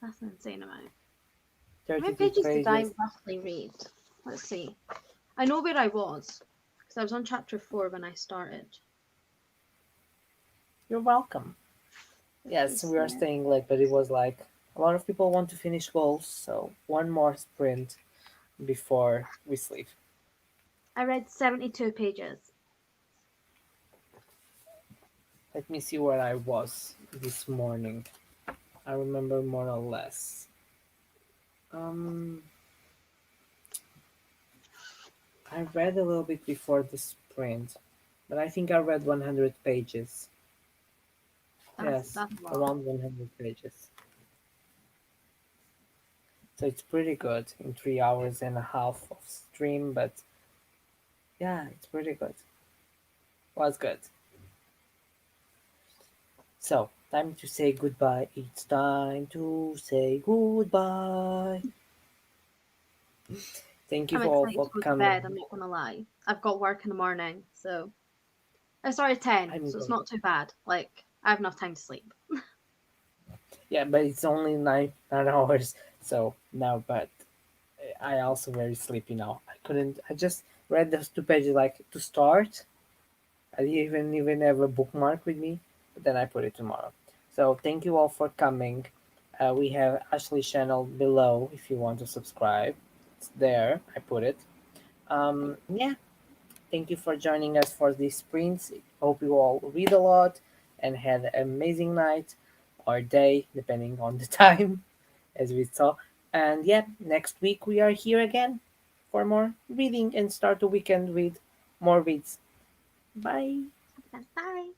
That's an insane amount. How many 32 pages did I pages. roughly read? Let's see. I know where I was because I was on chapter 4 when I started. You're welcome. Let's see Yes, we are here. staying late, but it was like a lot of people want to finish goals, so one more sprint before we sleep. I read 72 pages. Let me see where I was this morning. I remember more or less. Um, I read a little bit before the sprint, but I think I read 100 pages. Yes, That's a lot. around 100 pages. So it's pretty good in 3 hours and a half of stream, but yeah, it's pretty good. Was good. So, time to say goodbye. It's time to say goodbye. Thank you I'm all excited for to go to bed, I'm coming. not gonna lie. I've got work in the morning, so I started at 10, I'm so it's going. not too bad. Like, I have enough time to sleep. Yeah, but it's only 9 hours. So now, but I also very sleepy now. I couldn't. I just read those two pages like to start. I didn't even have a bookmark with me, but then I put it tomorrow. So thank you all for coming. We have Ashley's channel below if you want to subscribe. It's there. I put it. Yeah. Thank you for joining us for this sprint. Hope you all read a lot and had an amazing night or day, depending on the time, as we saw. And yeah, next week we are here again for more reading and start the weekend with more reads. Bye. Bye.